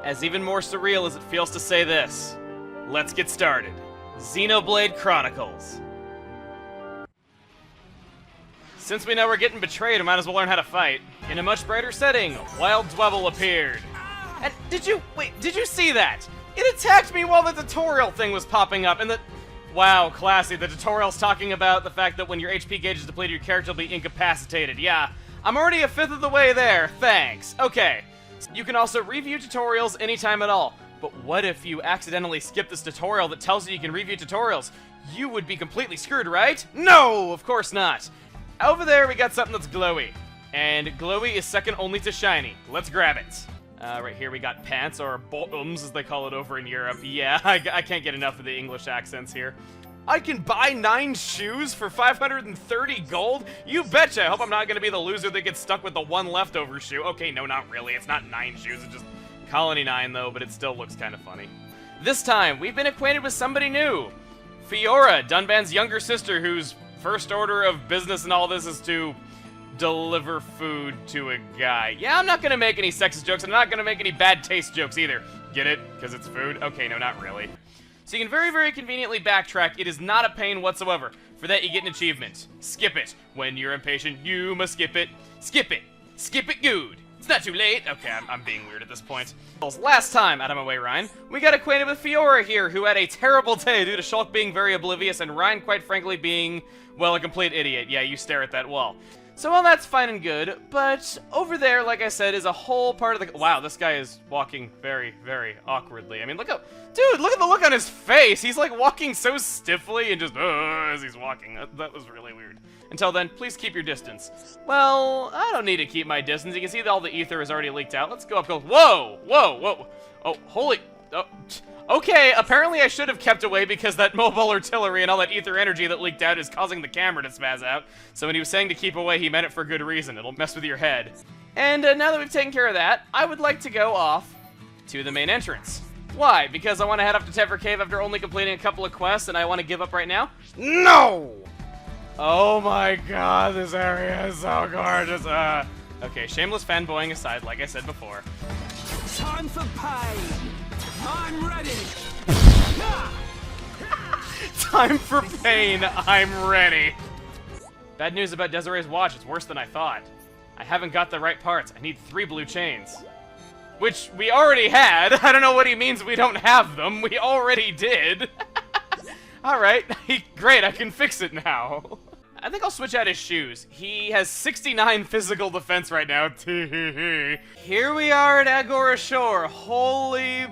as even more surreal as it feels to say this. Let's get started. Xenoblade Chronicles. Since we know we're getting betrayed, we might as well learn how to fight. In a much brighter setting, Wild Dwebble appeared. And did you see that? It attacked me while the tutorial thing was popping up, and wow, classy. The tutorial's talking about the fact that when your HP gauge is depleted, your character will be incapacitated. Yeah, I'm already a fifth of the way there, thanks. Okay, you can also review tutorials anytime at all. But what if you accidentally skip this tutorial that tells you can review tutorials? You would be completely screwed, right? No, of course not. Over there, we got something that's glowy. And glowy is second only to shiny. Let's grab it. Right here we got pants, or bottoms as they call it over in Europe. Yeah, I can't get enough of the English accents here. I can buy 9 shoes for 530 gold? You betcha! I hope I'm not gonna be the loser that gets stuck with the one leftover shoe. Okay, no, not really. It's not 9 shoes, it's just Colony 9 though, but it still looks kind of funny. This time, we've been acquainted with somebody new. Yura, Dunban's younger sister, whose first order of business and all this is to deliver food to a guy. Yeah, I'm not gonna make any sexist jokes, and I'm not gonna make any bad taste jokes either. Get it? Because it's food? Okay, no, not really. So you can very, very conveniently backtrack. It is not a pain whatsoever. For that, you get an achievement. Skip it. When you're impatient, you must skip it. Skip it. Skip it good. It's not too late. Okay, I'm being weird at this point. Last time, out of my way, Ryan, we got acquainted with Yura here, who had a terrible day due to Shulk being very oblivious and Ryan, quite frankly, being, well, a complete idiot. Yeah, you stare at that wall. So, well, that's fine and good, but over there, like I said, is a whole part of the... Wow, this guy is walking very, very awkwardly. I mean, look at the look on his face! He's, like, walking so stiffly and just, as he's walking. That was really weird. Until then, please keep your distance. Well, I don't need to keep my distance. You can see that all the ether is already leaked out. Let's go up close. Whoa! Whoa! Whoa! Oh, holy... Oh. Okay, apparently I should have kept away because that mobile artillery and all that ether energy that leaked out is causing the camera to spaz out. So when he was saying to keep away, he meant it for good reason. It'll mess with your head. And now that we've taken care of that, I would like to go off to the main entrance. Why? Because I want to head up to Tever Cave after only completing a couple of quests and I want to give up right now? No! Oh my god, this area is so gorgeous. Okay, shameless fanboying aside, like I said before. Time for pain! I'm ready! Time for pain, I'm ready! Bad news about Desiree's watch, it's worse than I thought. I haven't got the right parts, I need 3 blue chains. Which we already had, I don't know what he means we don't have them, we already did. Alright, great, I can fix it now. I think I'll switch out his shoes. He has 69 physical defense right now. Here we are at Agora Shore. Holy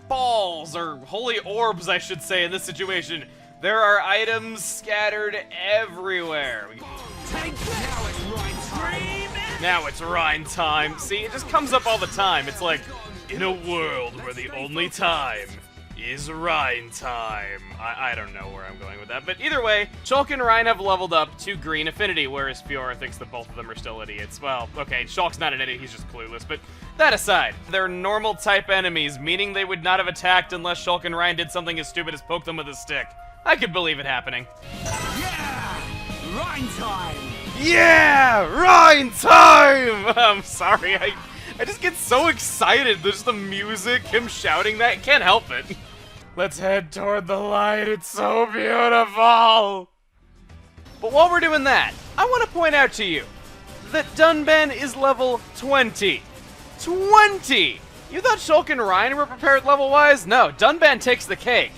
balls, or holy orbs, I should say, in this situation. There are items scattered everywhere. Now it's Rhine time. See, it just comes up all the time. It's like, in a world where the only time is Rhine time. I don't know where I'm going with that, but either way, Shulk and Rhine have leveled up to green affinity, whereas Yura thinks that both of them are still idiots. Well, okay, Shulk's not an idiot, he's just clueless, but that aside, they're normal type enemies, meaning they would not have attacked unless Shulk and Rhine did something as stupid as poke them with a stick. I could believe it happening. Yeah! Rhine time! Yeah! Rhine time! I'm sorry, I just get so excited. There's the music, him shouting that, can't help it. Let's head toward the light, it's so beautiful! But while we're doing that, I want to point out to you that Dunban is level 20. 20! You thought Shulk and Rhine were prepared level-wise? No, Dunban takes the cake.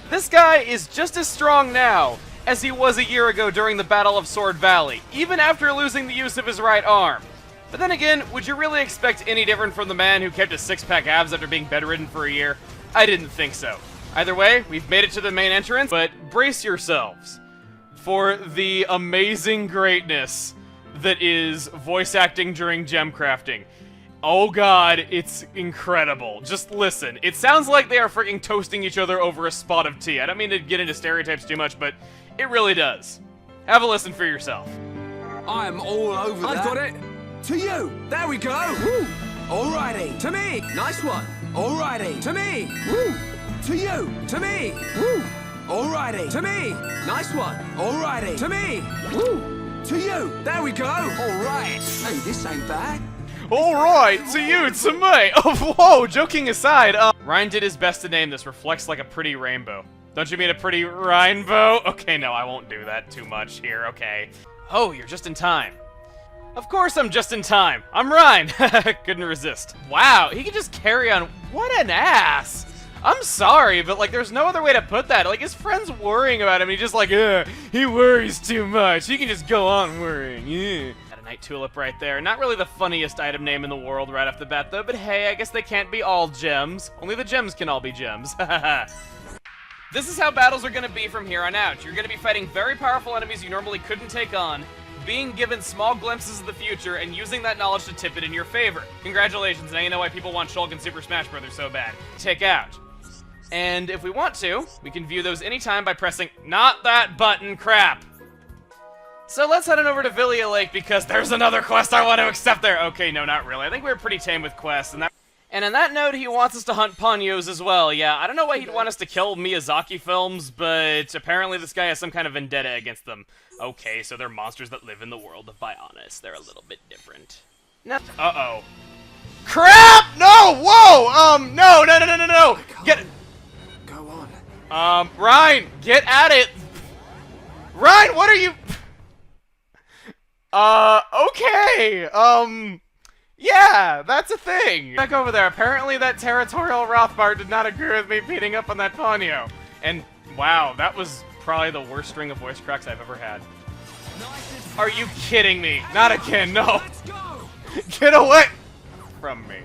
This guy is just as strong now as he was a year ago during the Battle of Sword Valley, even after losing the use of his right arm. But then again, would you really expect any different from the man who kept his 6-pack abs after being bedridden for a year? I didn't think so. Either way, we've made it to the main entrance, but brace yourselves for the amazing greatness that is voice acting during gem crafting. Oh god, it's incredible. Just listen. It sounds like they are freaking toasting each other over a spot of tea. I don't mean to get into stereotypes too much, but it really does. Have a listen for yourself. I'm all over that. I've got it. To you. There we go. Woo. Alrighty. To me. Nice one. Alrighty. To me. Woo. To you. To me. Woo. Alrighty. To me. Nice one. Alrighty. To me. Woo. To you. There we go. Alright. Hey, this ain't bad. Alright, to you, to me! Oh, whoa, joking aside, Ryan did his best to name this reflects like a pretty rainbow. Don't you mean a pretty rainbow? Okay, no, I won't do that too much here, okay. Oh, you're just in time. Of course I'm just in time. I'm Ryan. Couldn't resist. Wow, he can just carry on. What an ass. I'm sorry, but like there's no other way to put that. Like his friend's worrying about him and he's just like, he worries too much. He can just go on worrying, Got a night tulip right there. Not really the funniest item name in the world right off the bat though, but hey, I guess they can't be all gems. Only the gems can all be gems. This is how battles are gonna be from here on out. You're gonna be fighting very powerful enemies you normally couldn't take on, being given small glimpses of the future, and using that knowledge to tip it in your favor. Congratulations, now you know why people want Shulk in Super Smash Bros. So bad. Take out. And if we want to, we can view those anytime by pressing not that button, crap. So let's head on over to Villia Lake because there's another quest I want to accept there. Okay, no, not really. I think we were pretty tame with quests, and on that note, he wants us to hunt Ponyos as well. Yeah, I don't know why he'd want us to kill Miyazaki films, but apparently this guy has some kind of vendetta against them. Okay, so they're monsters that live in the world of Bionis. They're a little bit different. No. Uh-oh. Crap! No! Whoa! No! Get it! Go on. Ryan, get at it! Ryan, what are you... Okay, yeah, that's a thing. Back over there, apparently that territorial Rothbard did not agree with me beating up on that Ponyo. And, wow, that was probably the worst string of voice cracks I've ever had. Are you kidding me? Not again, no. Get away from me.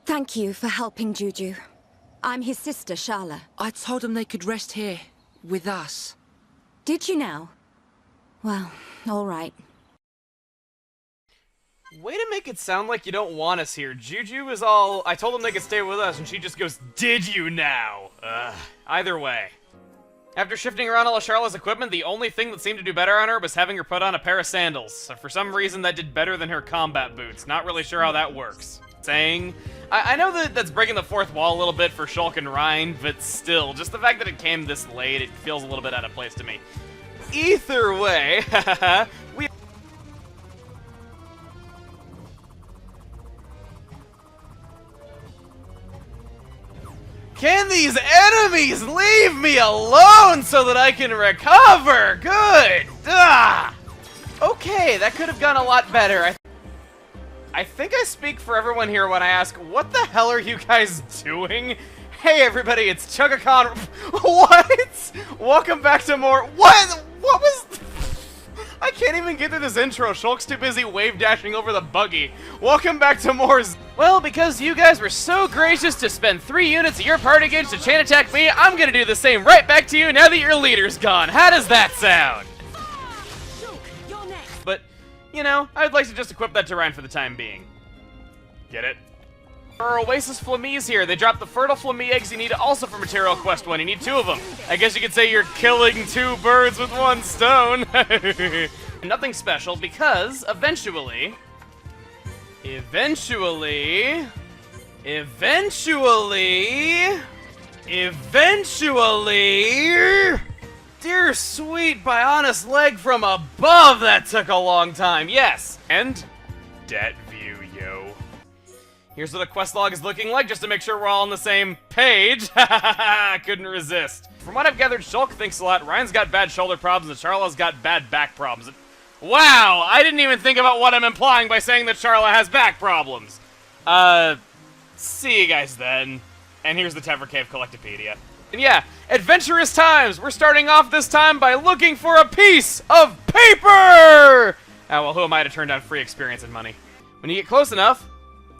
Thank you for helping Juju. I'm his sister, Shala. I told them they could rest here, with us. Did you now? Well, all right. Way to make it sound like you don't want us here. Juju is all, I told them they could stay with us, and she just goes, did you now? Either way. After shifting around all of Charlotte's equipment, the only thing that seemed to do better on her was having her put on a pair of sandals. So for some reason, that did better than her combat boots. Not really sure how that works. I know that that's breaking the fourth wall a little bit for Shulk and Ryan, but still, just the fact that it came this late, it feels a little bit out of place to me. Either way, we... Can these enemies leave me alone so that I can recover? Good! Okay, that could have gone a lot better. I think I speak for everyone here when I ask, what the hell are you guys doing? Hey everybody, it's Chuggaaconroy. What? Welcome back to more. What was? I can't even get through this intro. Shulk's too busy wave dashing over the buggy. Welcome back to more. Well, because you guys were so gracious to spend 3 units of your party gauge to chain attack me, I'm gonna do the same right back to you now that your leader's gone. How does that sound? But, you know, I'd like to just equip that to Ryan for the time being. Get it? Our Oasis Flamees here. They drop the fertile Flamee eggs you need also for Material Quest 1. You need 2 of them. I guess you could say you're killing 2 birds with 1 stone. Nothing special because eventually, dear sweet Bionis leg from above, that took a long time. Yes, and that view, yo. Here's what the quest log is looking like, just to make sure we're all on the same page. Couldn't resist. From what I've gathered, Shulk thinks a lot, Ryan's got bad shoulder problems, and Charla's got bad back problems. Wow, I didn't even think about what I'm implying by saying that Charla has back problems. See you guys then. And here's the Tever Cave Collectopedia. And yeah, adventurous times! We're starting off this time by looking for a piece of paper! Oh, well, who am I to turn down free experience and money? When you get close enough,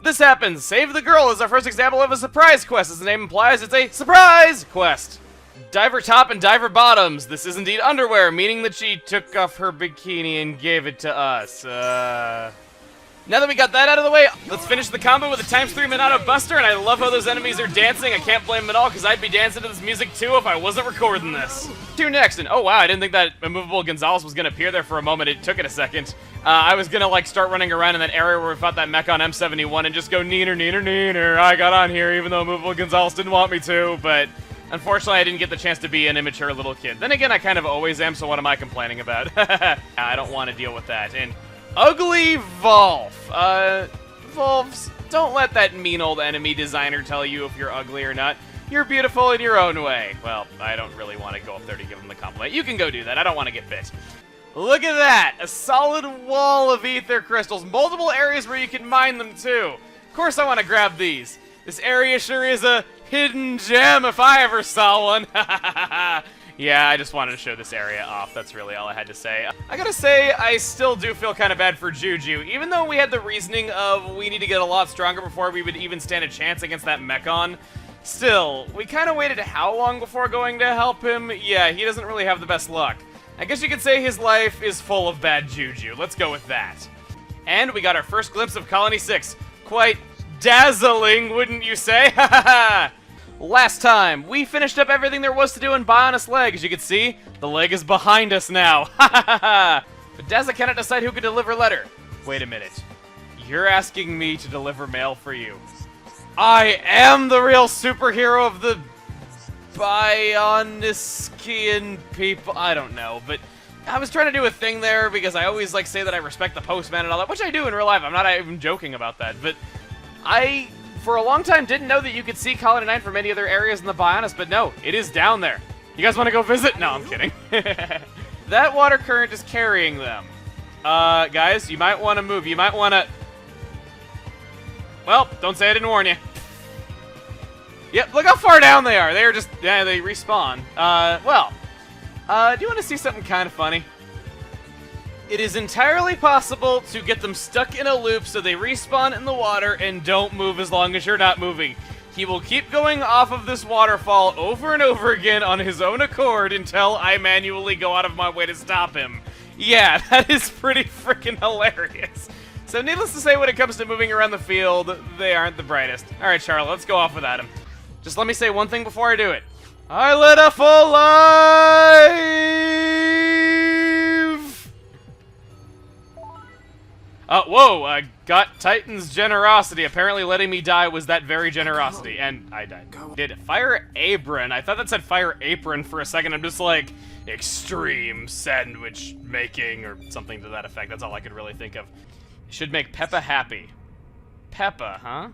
this happens. Save the Girl is our first example of a surprise quest. As the name implies, it's a surprise quest. Diver top and diver bottoms. This is indeed underwear, meaning that she took off her bikini and gave it to us. Now that we got that out of the way, let's finish the combo with a ×3 Minato Buster, and I love how those enemies are dancing. I can't blame them at all, because I'd be dancing to this music too if I wasn't recording this. To next, and oh wow, I didn't think that immovable Gonzalez was going to appear there for a moment. It took it a second. I was going to like start running around in that area where we fought that mech on M71 and just go neener, neener, neener. I got on here even though immovable Gonzalez didn't want me to, but Unfortunately, I didn't get the chance to be an immature little kid. Then again, I kind of always am, so what am I complaining about? I don't want to deal with that. And ugly Volf. Volfs, don't let that mean old enemy designer tell you if you're ugly or not. You're beautiful in your own way. Well, I don't really want to go up there to give him the compliment. You can go do that. I don't want to get bit. Look at that! A solid wall of ether crystals. Multiple areas where you can mine them, too. Of course I want to grab these. This area sure is a hidden gem if I ever saw one. Yeah, I just wanted to show this area off. That's really all I had to say. I gotta say, I still do feel kind of bad for Juju. Even though we had the reasoning of we need to get a lot stronger before we would even stand a chance against that Mechon, still, we kind of waited how long before going to help him? Yeah, he doesn't really have the best luck. I guess you could say his life is full of bad juju. Let's go with that. And we got our first glimpse of Colony 6. Quite dazzling, wouldn't you say? Last time, we finished up everything there was to do in Bionis Leg. As you can see, the leg is behind us now. But Daza cannot decide who can deliver letter. Wait a minute. You're asking me to deliver mail for you. I am the real superhero of the Bioniskian people. I don't know, but I was trying to do a thing there because I always like say that I respect the postman and all that, which I do in real life. I'm not even joking about that, but I, for a long time, didn't know that you could see Colony 9 from any other areas in the Bionis, but no, it is down there. You guys want to go visit? No, I'm kidding. That water current is carrying them. Guys, you might want to move. You might want to... Well, don't say I didn't warn you. Yep, look how far down they are. They are just, yeah, they respawn. Do you want to see something kind of funny? It is entirely possible to get them stuck in a loop so they respawn in the water and don't move as long as you're not moving. He will keep going off of this waterfall over and over again on his own accord until I manually go out of my way to stop him. Yeah, that is pretty freaking hilarious. So needless to say, when it comes to moving around the field, they aren't the brightest. Alright, Charlotte, let's go off without him. Just let me say one thing before I do it. I led a full life! Whoa, I got Titan's generosity. Apparently letting me die was that very generosity, and I died. Did Fire Apron? I thought that said Fire Apron for a second. I'm just like, extreme sandwich making, or something to that effect. That's all I could really think of. Should make Peppa happy. Peppa, huh?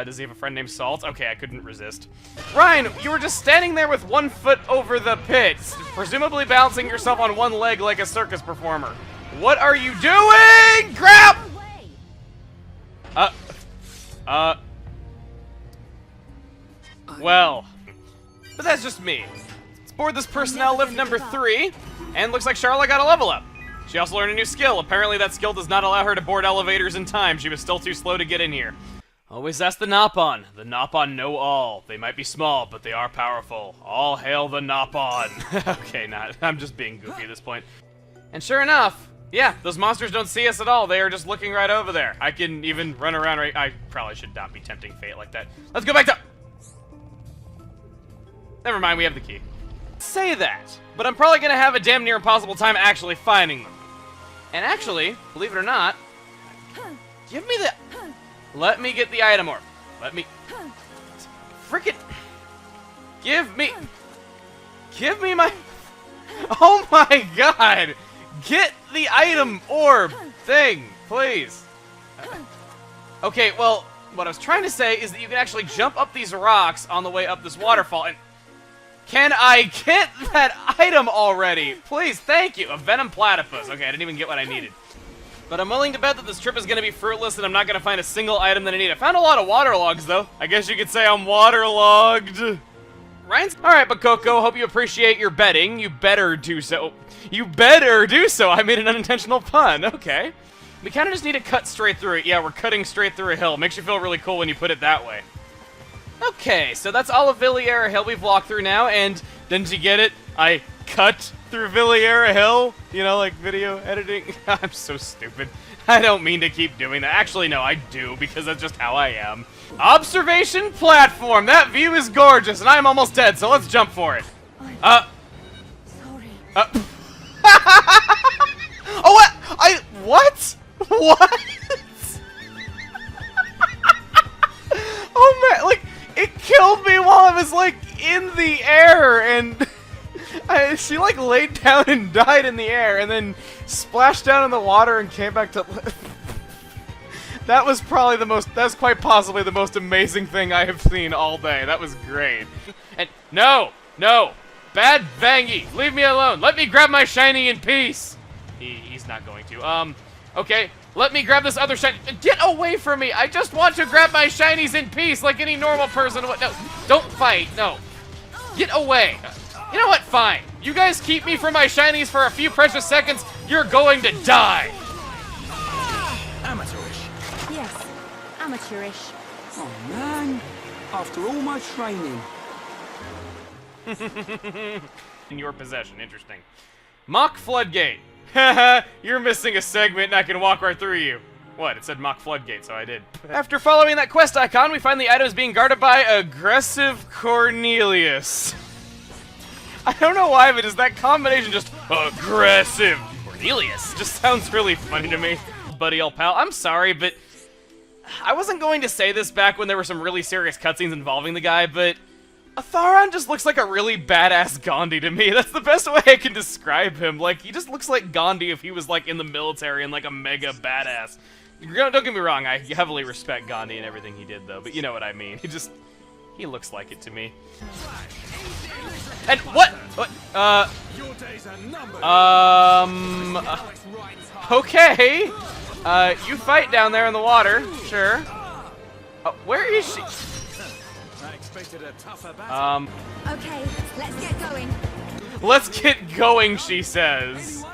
Does he have a friend named Salt? Okay, I couldn't resist. Ryan, you were just standing there with 1 foot over the pit, presumably balancing yourself on one leg like a circus performer. What are you doing? Crap! Well, but that's just me. Let's board this personnel lift number 3, and looks like Charlotte got a level up. She also learned a new skill. Apparently that skill does not allow her to board elevators in time. She was still too slow to get in here. Always ask the Nopon. The Nopon know all. They might be small, but they are powerful. All hail the Nopon. Okay, I'm just being goofy at this point. And sure enough, yeah, those monsters don't see us at all. They are just looking right over there. I can even run around right... I probably should not be tempting fate like that. Let's go back to... Never mind, we have the key. Say that, but I'm probably going to have a damn near impossible time actually finding them. And actually, believe it or not, give me the... Let me get the item orb. Let me... Frickin'... Give me my... Oh my god! Get the item orb thing, please. Okay, well, what I was trying to say is that you can actually jump up these rocks on the way up this waterfall, and... Can I get that item already? Please, thank you. A venom platypus. Okay, I didn't even get what I needed. But I'm willing to bet that this trip is going to be fruitless and I'm not going to find a single item that I need. I found a lot of waterlogs, though. I guess you could say I'm waterlogged. Ryan's... Alright, but Coco, hope you appreciate your betting. You better do so. You better do so. I made an unintentional pun. Okay. We kind of just need to cut straight through it. Yeah, we're cutting straight through a hill. Makes you feel really cool when you put it that way. Okay, so that's all of Villiera Hill we've walked through now, and didn't you get it? I cut through Villiera Hill, you know, like video editing. I'm so stupid. I don't mean to keep doing that. Actually, no, I do, because that's just how I am. Observation platform. That view is gorgeous, and I'm almost dead, so let's jump for it. Sorry. Oh, what? What? What? Oh, man, like... It killed killed me while I was, like, in the air, and she, like, laid down and died in the air, and then splashed down in the water and came back to... That was probably that's quite possibly the most amazing thing I have seen all day. That was great. And, no! Bad Vangie! Leave me alone! Let me grab my shiny in peace! He's not going to. Okay. Let me grab this other shiny. Get away from me! I just want to grab my shinies in peace like any normal person would. No, don't fight. No. Get away. You know what? Fine. You guys keep me from my shinies for a few precious seconds. You're going to die. Amateurish. Yes, amateurish. Oh, man. After all my training. In your possession. Interesting. Mock Floodgate. Haha, you're missing a segment and I can walk right through you. What? It said Mock Floodgate, so I did. After following that quest icon, we find the items being guarded by Aggressive Cornelius. I don't know why, but is that combination just Aggressive Cornelius? Just sounds really funny to me. Buddy old pal, I'm sorry, but I wasn't going to say this back when there were some really serious cutscenes involving the guy, but Atharon just looks like a really badass Gandhi to me. That's the best way I can describe him. Like, he just looks like Gandhi if he was, like, in the military and, like, a mega badass. Don't get me wrong, I heavily respect Gandhi and everything he did, though, but you know what I mean. He looks like it to me. And what? Okay. You fight down there in the water, sure. Where is she? Okay, let's get going. Let's get going, she says.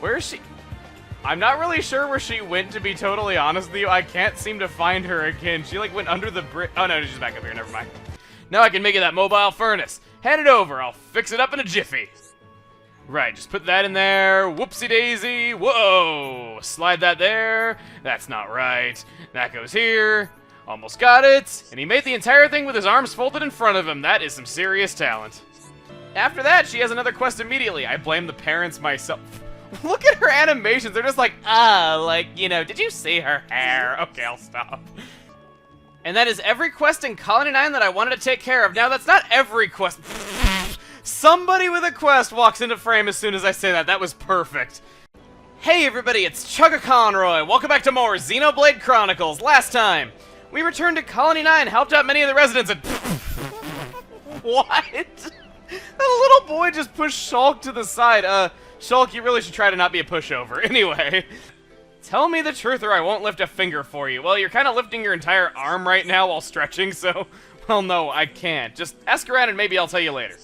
Where is she? I'm not really sure where she went, to be totally honest with you. I can't seem to find her again. She, like, went under the bridge. Oh, no, she's back up here. Never mind. Now I can make it that mobile furnace. Hand it over. I'll fix it up in a jiffy. Right, just put that in there. Whoopsie-daisy. Whoa. Slide that there. That's not right. That goes here. Almost got it. And he made the entire thing with his arms folded in front of him. That is some serious talent. After that, she has another quest immediately. I blame the parents myself. Look at her animations. They're just like, like, you know, did you see her hair? Okay, I'll stop. And that is every quest in Colony 9 that I wanted to take care of. Now, that's not every quest. Somebody with a quest walks into frame as soon as I say that. That was perfect. Hey, everybody, it's Chuggaaconroy. Welcome back to more Xenoblade Chronicles. Last time, we returned to Colony 9, helped out many of the residents, and... What? That little boy just pushed Shulk to the side. Shulk, you really should try to not be a pushover. Anyway, tell me the truth or I won't lift a finger for you. Well, you're kind of lifting your entire arm right now while stretching, so... Well, no, I can't. Just ask around and maybe I'll tell you later.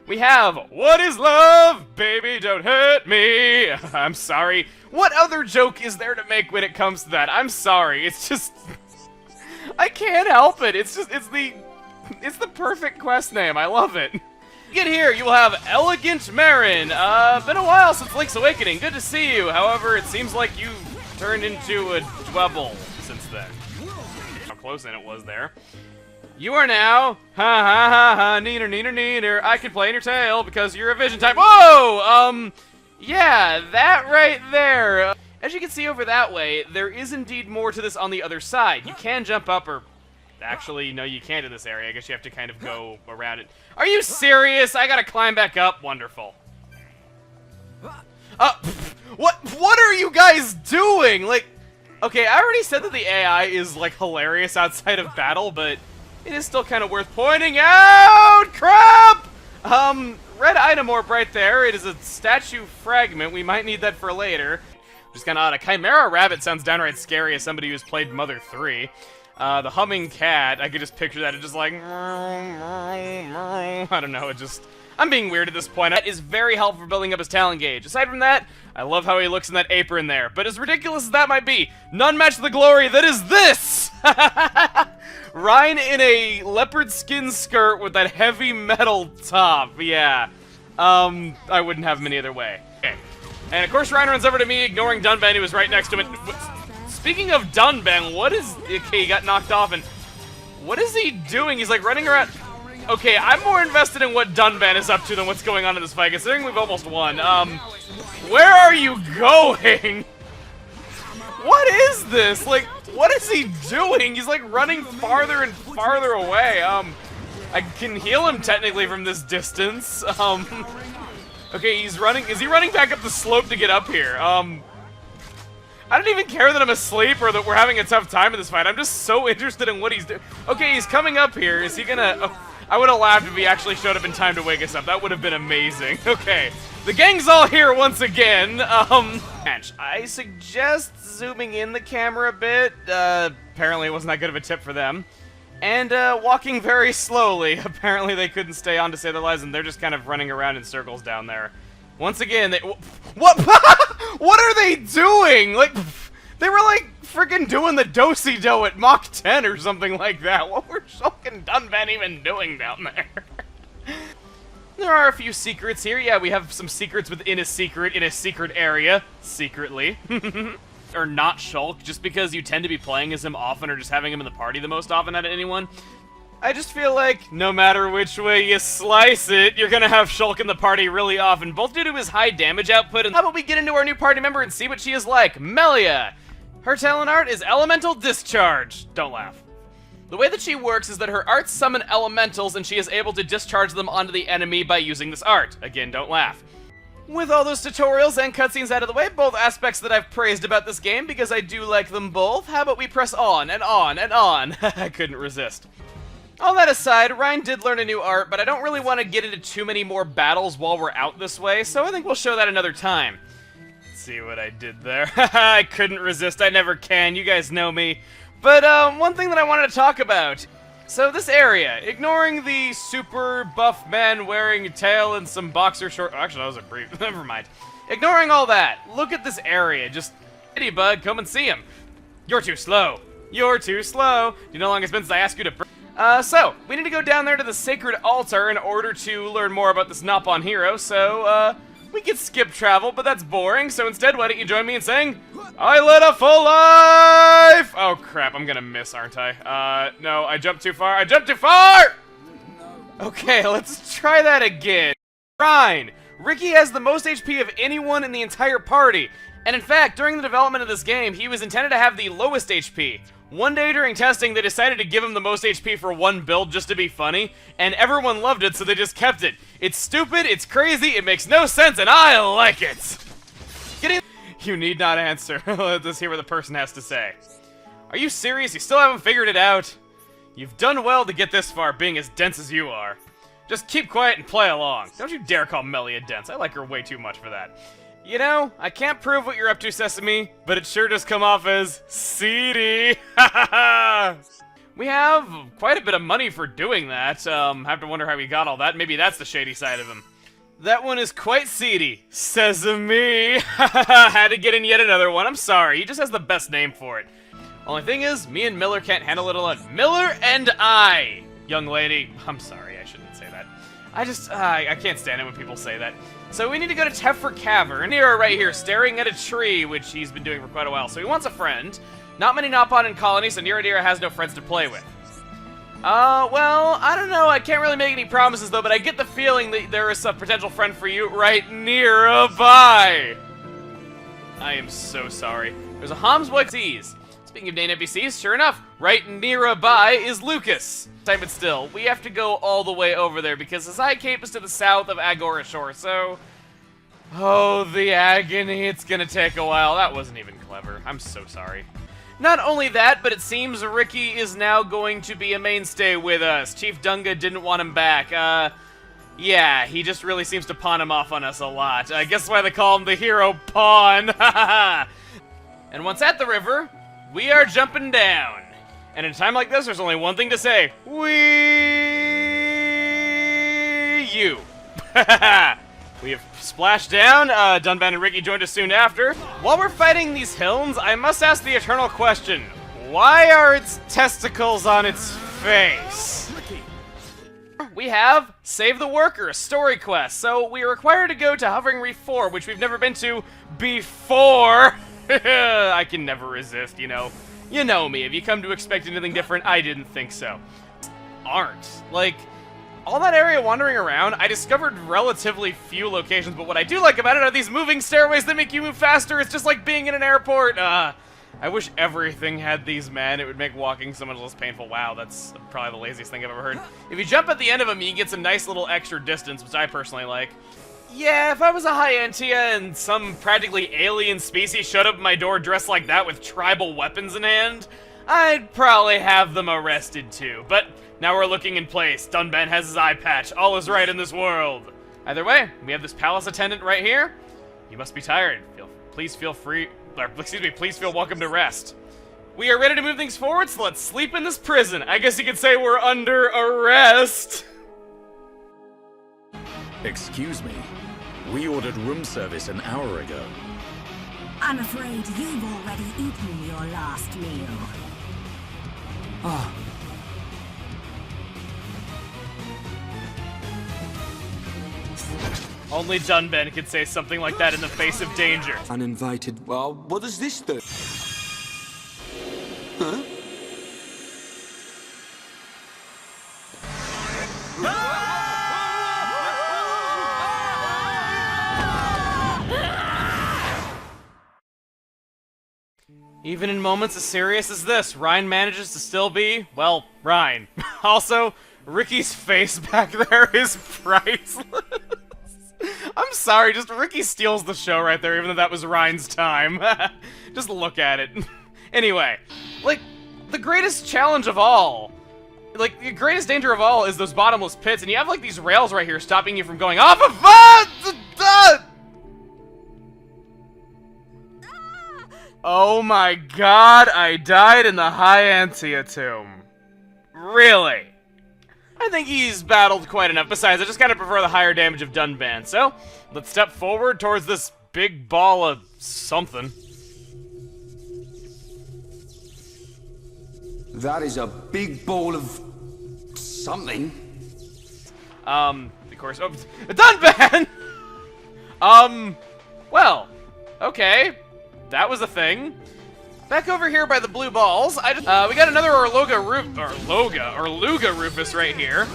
We have, what is love? Baby, don't hurt me. I'm sorry. What other joke is there to make when it comes to that? I'm sorry. It's just... I can't help it. It's the perfect quest name. I love it. Get here, you will have Elegant Marin. Been a while since Link's Awakening. Good to see you. However, it seems like you turned into a Dwebble since then. How close in it was there. You are now, neener, neener, neener. I can play in your tail because you're a vision type. Whoa! Yeah, that right there. As you can see over that way, there is indeed more to this on the other side. You can jump up or... Actually, no, you can't in this area. I guess you have to kind of go around it. Are you serious? I gotta climb back up? Wonderful. What are you guys doing? Like, okay, I already said that the AI is, like, hilarious outside of battle, but it is still kind of worth pointing out. Crap! Red item orb right there. It is a statue fragment. We might need that for later. Just kind of odd. A Chimera Rabbit sounds downright scary as somebody who's played Mother 3. The humming cat, I could just picture that. It's just like... I don't know, it just... I'm being weird at this point. That is very helpful for building up his talent gauge. Aside from that, I love how he looks in that apron there. But as ridiculous as that might be, none match the glory that is this! Ryan in a leopard skin skirt with that heavy metal top. Yeah. I wouldn't have him any other way. Okay. And of course Ryan runs over to me, ignoring Dunban, who was right next to him. Speaking of Dunban, what is... Okay, he got knocked off, and... What is he doing? He's, like, running around... Okay, I'm more invested in what Dunban is up to than what's going on in this fight, considering we've almost won. Where are you going? What is this? Like, what is he doing? He's like running farther and farther away. I can heal him technically from this distance. Okay, he's running. Is he running back up the slope to get up here? I don't even care that I'm asleep or that we're having a tough time in this fight. I'm just so interested in what he's doing. Okay, he's coming up here. Is he gonna... Oh, I would have laughed if he actually showed up in time to wake us up. That would have been amazing. Okay, the gang's all here once again. I suggest zooming in the camera a bit. Apparently it wasn't that good of a tip for them. And walking very slowly. Apparently they couldn't stay on to save their lives, and they're just kind of running around in circles down there. Once again, they... What? What are they doing? Like, they were like freaking doing the do-si-do at Mach 10 or something like that. What were Shulk and Dunban even doing down there? There are a few secrets here. Yeah, we have some secrets within a secret in a secret area. Secretly. Or not Shulk, just because you tend to be playing as him often or just having him in the party the most often out of anyone. I just feel like, no matter which way you slice it, you're gonna have Shulk in the party really often, both due to his high damage output and how about we get into our new party member and see what she is like, Melia! Her talent art is Elemental Discharge. Don't laugh. The way that she works is that her arts summon elementals and she is able to discharge them onto the enemy by using this art. Again, don't laugh. With all those tutorials and cutscenes out of the way, both aspects that I've praised about this game because I do like them both, how about we press on and on and on? I couldn't resist. All that aside, Ryan did learn a new art, but I don't really want to get into too many more battles while we're out this way, so I think we'll show that another time. Let's see what I did there. I couldn't resist, I never can, you guys know me. But, one thing that I wanted to talk about. So this area, ignoring the super buff man wearing a tail and some boxer short... Oh, actually, that was a brief... Never mind. Ignoring all that, look at this area. Just... Hey, bud, come and see him. You're too slow. You're too slow. Do you know how long it's been since I asked you to... So, we need to go down there to the Sacred Altar in order to learn more about this Nopon hero, so, we could skip travel, but that's boring, so instead, why don't you join me in saying, I led a full life! Oh, crap, I'm gonna miss, aren't I? No, I jumped too far. I jumped too far! Okay, let's try that again. Fine. Ricky has the most HP of anyone in the entire party, and in fact, during the development of this game, he was intended to have the lowest HP. One day during testing, they decided to give him the most HP for one build just to be funny, and everyone loved it, so they just kept it. It's stupid, it's crazy, it makes no sense, and I like it! You need not answer. Let us hear what the person has to say. Are you serious? You still haven't figured it out? You've done well to get this far, being as dense as you are. Just keep quiet and play along. Don't you dare call Melia dense. I like her way too much for that. You know, I can't prove what you're up to, Sesame, but it sure does come off as seedy. We have quite a bit of money for doing that. Have to wonder how he got all that. Maybe that's the shady side of him. That one is quite seedy. Sesame. Had to get in yet another one. I'm sorry. He just has the best name for it. Only thing is, me and Miller can't handle it alone. Miller and I. Young lady. I'm sorry. I shouldn't say that. I can't stand it when people say that. So we need to go to Teffer Cavern. Yura right here, staring at a tree, which he's been doing for quite a while. So he wants a friend. Not many Nopon in colonies, and Yura has no friends to play with. Well, I don't know. I can't really make any promises, though, but I get the feeling that there is a potential friend for you right nearby. I am so sorry. There's a Homsweg NPCs. Speaking of named NPCs, sure enough, right nearby is Lucas. But still, we have to go all the way over there because the side cape is to the south of Agora Shore, so... Oh, the agony, it's gonna take a while. That wasn't even clever. I'm so sorry. Not only that, but it seems Ricky is now going to be a mainstay with us. Chief Dunga didn't want him back. Yeah, he just really seems to pawn him off on us a lot. I guess why they call him the hero pawn. And once at the river, we are jumping down. And in a time like this, there's only one thing to say. You. We have splashed down. Dunban and Ricky joined us soon after. While we're fighting these Hilns, I must ask the eternal question. Why are its testicles on its face? We have Save the Worker, a story quest. So we are required to go to Hovering Reef 4, which we've never been to before. I can never resist, you know. You know me, if you come to expect anything different, I didn't think so. Aren't. Like, all that area wandering around, I discovered relatively few locations, but what I do like about it are these moving stairways that make you move faster. It's just like being in an airport. I wish everything had these men. It would make walking so much less painful. Wow, that's probably the laziest thing I've ever heard. If you jump at the end of them, you get some nice little extra distance, which I personally like. Yeah, if I was a Hyantia and some practically alien species showed up at my door dressed like that with tribal weapons in hand, I'd probably have them arrested too. But now we're looking in place. Dunban has his eye patch. All is right in this world. Either way, we have this palace attendant right here. You must be tired. Please feel free, or excuse me, please feel welcome to rest. We are ready to move things forward, so let's sleep in this prison. I guess you could say we're under arrest. Excuse me. We ordered room service an hour ago. I'm afraid you've already eaten your last meal. Only Dunban could say something like that in the face of danger. Uninvited. Well, what does this do? Huh? Even in moments as serious as this, Ryan manages to still be, well, Ryan. Also, Ricky's face back there is priceless. I'm sorry, just Ricky steals the show right there, even though that was Ryan's time. Just look at it. Anyway, like, the greatest challenge of all, like, the greatest danger of all is those bottomless pits, and you have, like, these rails right here stopping you from going off of Oh my god, I died in the Hyantia tomb. Really? I think he's battled quite enough. Besides, I just kind of prefer the higher damage of Dunban. So, let's step forward towards this big ball of something. That is a big ball of something. Of course, oh, Dunban! Well, okay. That was a thing. Back over here by the blue balls, we got another Orluga Rufus right here.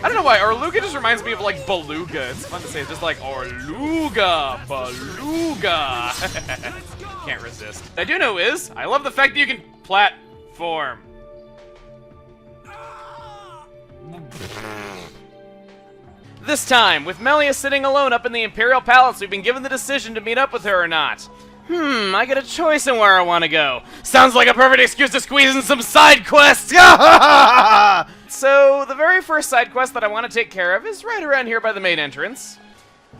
I don't know why, Orluga just reminds me of, like, Beluga. It's fun to say, it's just like, Orluga, Beluga. Can't resist. What I do know is, I love the fact that you can platform. This time, with Melia sitting alone up in the Imperial Palace, we've been given the decision to meet up with her or not. I get a choice in where I want to go. Sounds like a perfect excuse to squeeze in some side quests! So, the very first side quest that I want to take care of is right around here by the main entrance.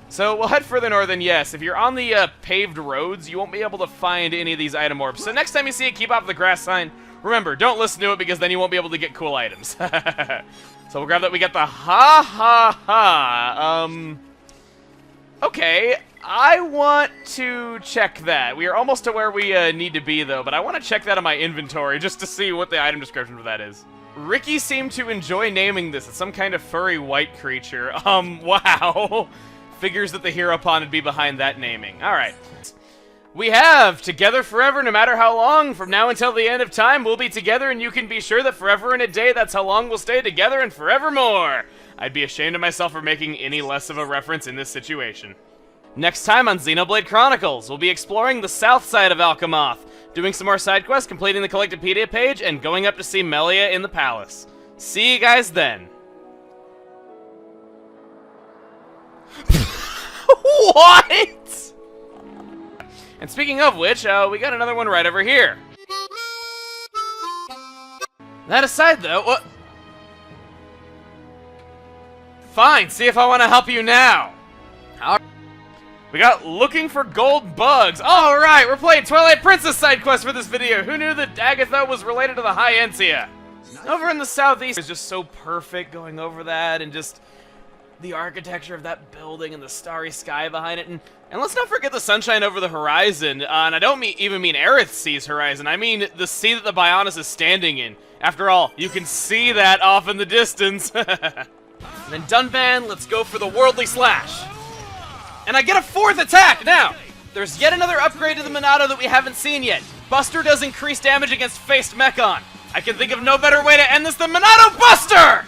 So, we'll head further north, and yes, if you're on the paved roads, you won't be able to find any of these item orbs. So next time you see it, keep off the grass sign. Remember, don't listen to it because then you won't be able to get cool items. So we'll grab that. We got the okay. I want to check that. We are almost to where we need to be, though, but I want to check that on my inventory just to see what the item description for that is. Ricky seemed to enjoy naming this. It's some kind of furry white creature. Wow. Figures that the hero pawn would be behind that naming. Alright. We have Together Forever, no matter how long. From now until the end of time, we'll be together, and you can be sure that forever and a day, that's how long we'll stay together and forevermore. I'd be ashamed of myself for making any less of a reference in this situation. Next time on Xenoblade Chronicles, we'll be exploring the south side of Alchemoth, doing some more side quests, completing the Collectopedia page, and going up to see Melia in the palace. See you guys then. What? And speaking of which, we got another one right over here. That aside, though, what? Fine, see if I want to help you now. We got Looking for Gold Bugs. Alright, we're playing Twilight Princess side quest for this video. Who knew that Agatha was related to the Hyantia? Over in the southeast, it's just so perfect going over that, and just the architecture of that building and the starry sky behind it. And let's not forget the sunshine over the horizon. And I don't even mean Aerith Sea's horizon. I mean the sea that the Bionis is standing in. After all, you can see that off in the distance. And then Dunban, let's go for the Worldly Slash. And I get a fourth attack! Now, there's yet another upgrade to the Monado that we haven't seen yet. Buster does increase damage against Faced Mechon. I can think of no better way to end this than Monado Buster!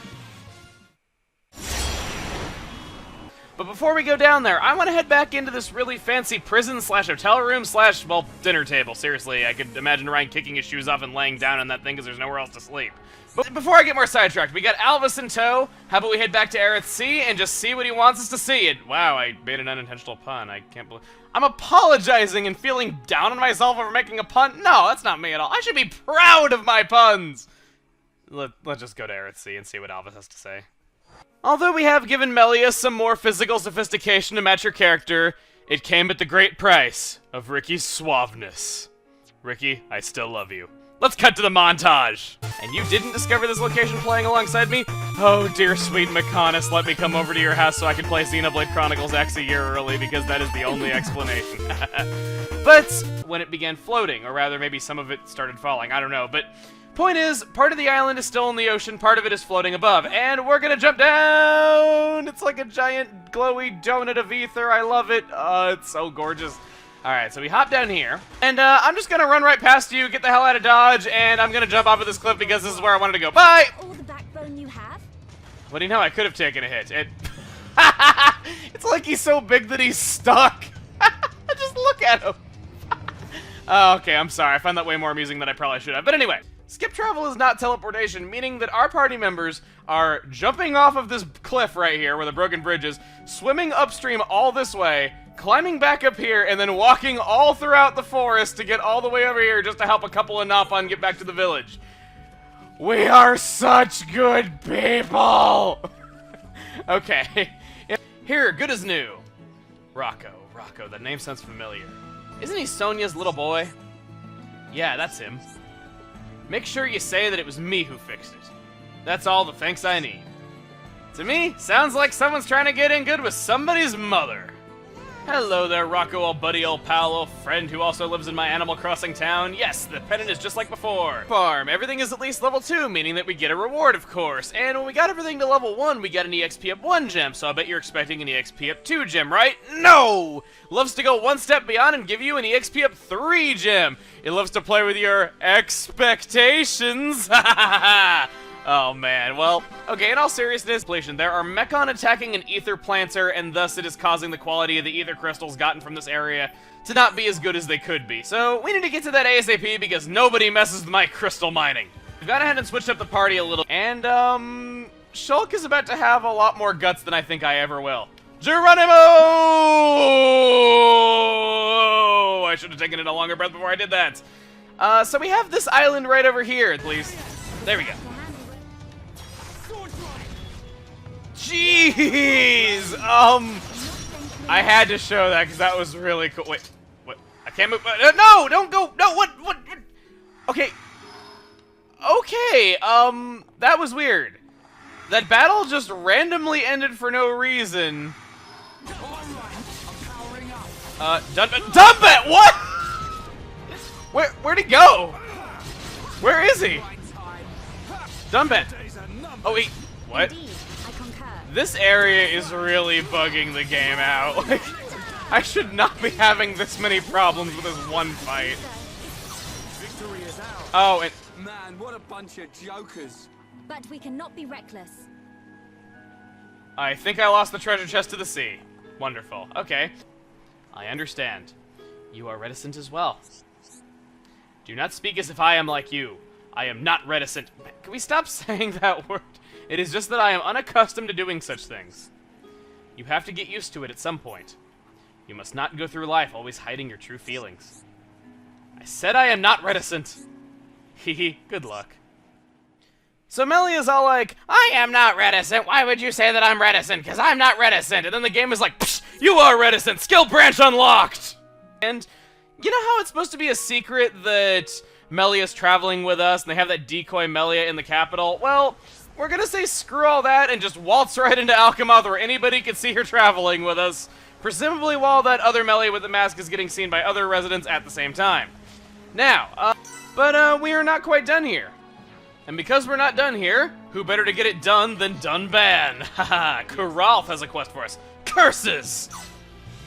But before we go down there, I want to head back into this really fancy prison slash hotel room slash, well, dinner table. Seriously, I could imagine Ryan kicking his shoes off and laying down on that thing because there's nowhere else to sleep. But before I get more sidetracked, we got Alvis in tow. How about we head back to Aerith C and just see what he wants us to see? And wow, I made an unintentional pun. I can't believe... I'm apologizing and feeling down on myself over making a pun? No, that's not me at all. I should be proud of my puns! Let's just go to Aerith C and see what Alvis has to say. Although we have given Melia some more physical sophistication to match her character, it came at the great price of Ricky's suaveness. Ricky, I still love you. Let's cut to the montage! And you didn't discover this location playing alongside me? Oh, dear sweet McConis, let me come over to your house so I can play Xenoblade Chronicles X a year early, because that is the only explanation. But when it began floating, or rather maybe some of it started falling, I don't know, but point is, part of the island is still in the ocean, part of it is floating above, and we're gonna jump down! It's like a giant glowy donut of ether, I love it. It's so gorgeous. Alright, so we hop down here, and I'm just gonna run right past you, get the hell out of Dodge, and I'm gonna jump off of this cliff because this is where I wanted to go. Bye! All the backbone you have? What do you know? I could have taken a hit. It's like he's so big that he's stuck. Just look at him. Oh, okay, I'm sorry. I found that way more amusing than I probably should have. But anyway, skip travel is not teleportation, meaning that our party members are jumping off of this cliff right here where the broken bridge is, swimming upstream all this way, climbing back up here, and then walking all throughout the forest to get all the way over here just to help a couple of Nappa get back to the village. We are such good people! Okay. Here, good as new. Rocco, that name sounds familiar. Isn't he Sonia's little boy? Yeah, that's him. Make sure you say that it was me who fixed it. That's all the thanks I need. To me, sounds like someone's trying to get in good with somebody's mother. Hello there, Rocco, old buddy, old pal, old friend who also lives in my Animal Crossing town. Yes, the pennant is just like before. Farm, everything is at least level 2, meaning that we get a reward, of course. And when we got everything to level 1, we got an EXP up 1 gem, so I bet you're expecting an EXP up 2 gem, right? No! Loves to go one step beyond and give you an EXP up 3 gem. It loves to play with your expectations. Ha ha ha! Oh man, well, okay, in all seriousness, there are Mechon attacking an ether planter, and thus it is causing the quality of the ether crystals gotten from this area to not be as good as they could be. So we need to get to that ASAP because nobody messes with my crystal mining. We've gone ahead and switched up the party a little, and Shulk is about to have a lot more guts than I think I ever will. Geronimo! I should have taken it a longer breath before I did that. So we have this island right over here, please. There we go. Jeez! I had to show that because that was really cool. Wait, what? I can't move. No, don't go. No, what? Okay. Okay, that was weird. That battle just randomly ended for no reason. Dump it! What? Where'd he go? Where is he? Dump it. Oh, wait. What? This area is really bugging the game out. Like, I should not be having this many problems with this one fight. Oh, and... Man, what a bunch of jokers. But we cannot be reckless. I think I lost the treasure chest to the sea. Wonderful. Okay. I understand. You are reticent as well. Do not speak as if I am like you. I am not reticent. Can we stop saying that word? It is just that I am unaccustomed to doing such things. You have to get used to it at some point. You must not go through life always hiding your true feelings. I said I am not reticent. Hehe, good luck. So Melia's all like, I am not reticent. Why would you say that I'm reticent? Because I'm not reticent. And then the game is like, psh, you are reticent. Skill branch unlocked. And you know how it's supposed to be a secret that Melia's traveling with us and they have that decoy Melia in the capital? Well, we're gonna say screw all that and just waltz right into Alchemoth where anybody can see her traveling with us, presumably while that other Melia with the mask is getting seen by other residents at the same time. Now, we are not quite done here. And because we're not done here, who better to get it done than Dunban? Haha, Kuralf has a quest for us. Curses!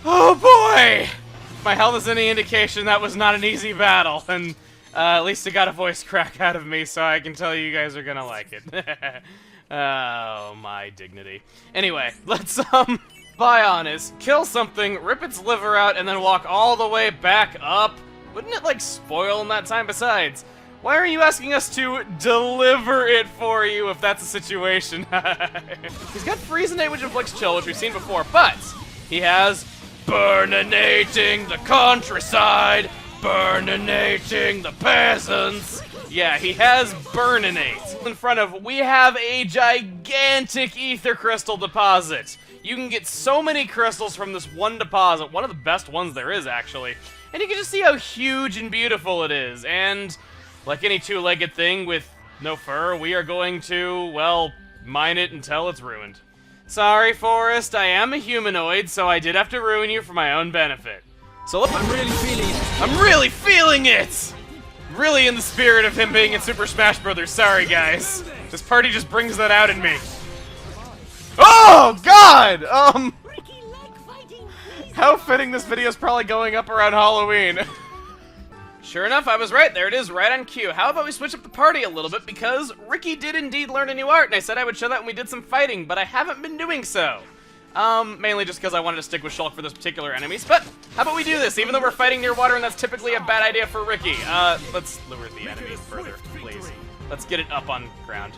Oh boy! If my health is any indication, that was not an easy battle, and at least it got a voice crack out of me, so I can tell you guys are gonna like it. Oh, my dignity. Anyway, let's Bionis, kill something, rip its liver out, and then walk all the way back up? Wouldn't it, like, spoil in that time? Besides, why are you asking us to deliver it for you if that's the situation? He's got Freezenate, which inflicts chill, which we've seen before, but he has Burninating the countryside, Burninating the peasants. Yeah, he has Burninate. In front of, we have a gigantic ether crystal deposit. You can get so many crystals from this one deposit, one of the best ones there is, actually. And you can just see how huge and beautiful it is. And like any two-legged thing with no fur, we are going to, well, mine it until it's ruined. Sorry, Forrest, I am a humanoid, so I did have to ruin you for my own benefit. So look, I'm really feeling it. I'm really feeling it! Really in the spirit of him being in Super Smash Brothers. Sorry, guys. This party just brings that out in me. Oh, God! How fitting this video is probably going up around Halloween. Sure enough, I was right. There it is, right on cue. How about we switch up the party a little bit, because Ricky did indeed learn a new art, and I said I would show that when we did some fighting, but I haven't been doing so. Mainly just because I wanted to stick with Shulk for those particular enemies, but how about we do this, even though we're fighting near water and that's typically a bad idea for Ricky. Let's lure the enemy further, please. Let's get it up on ground.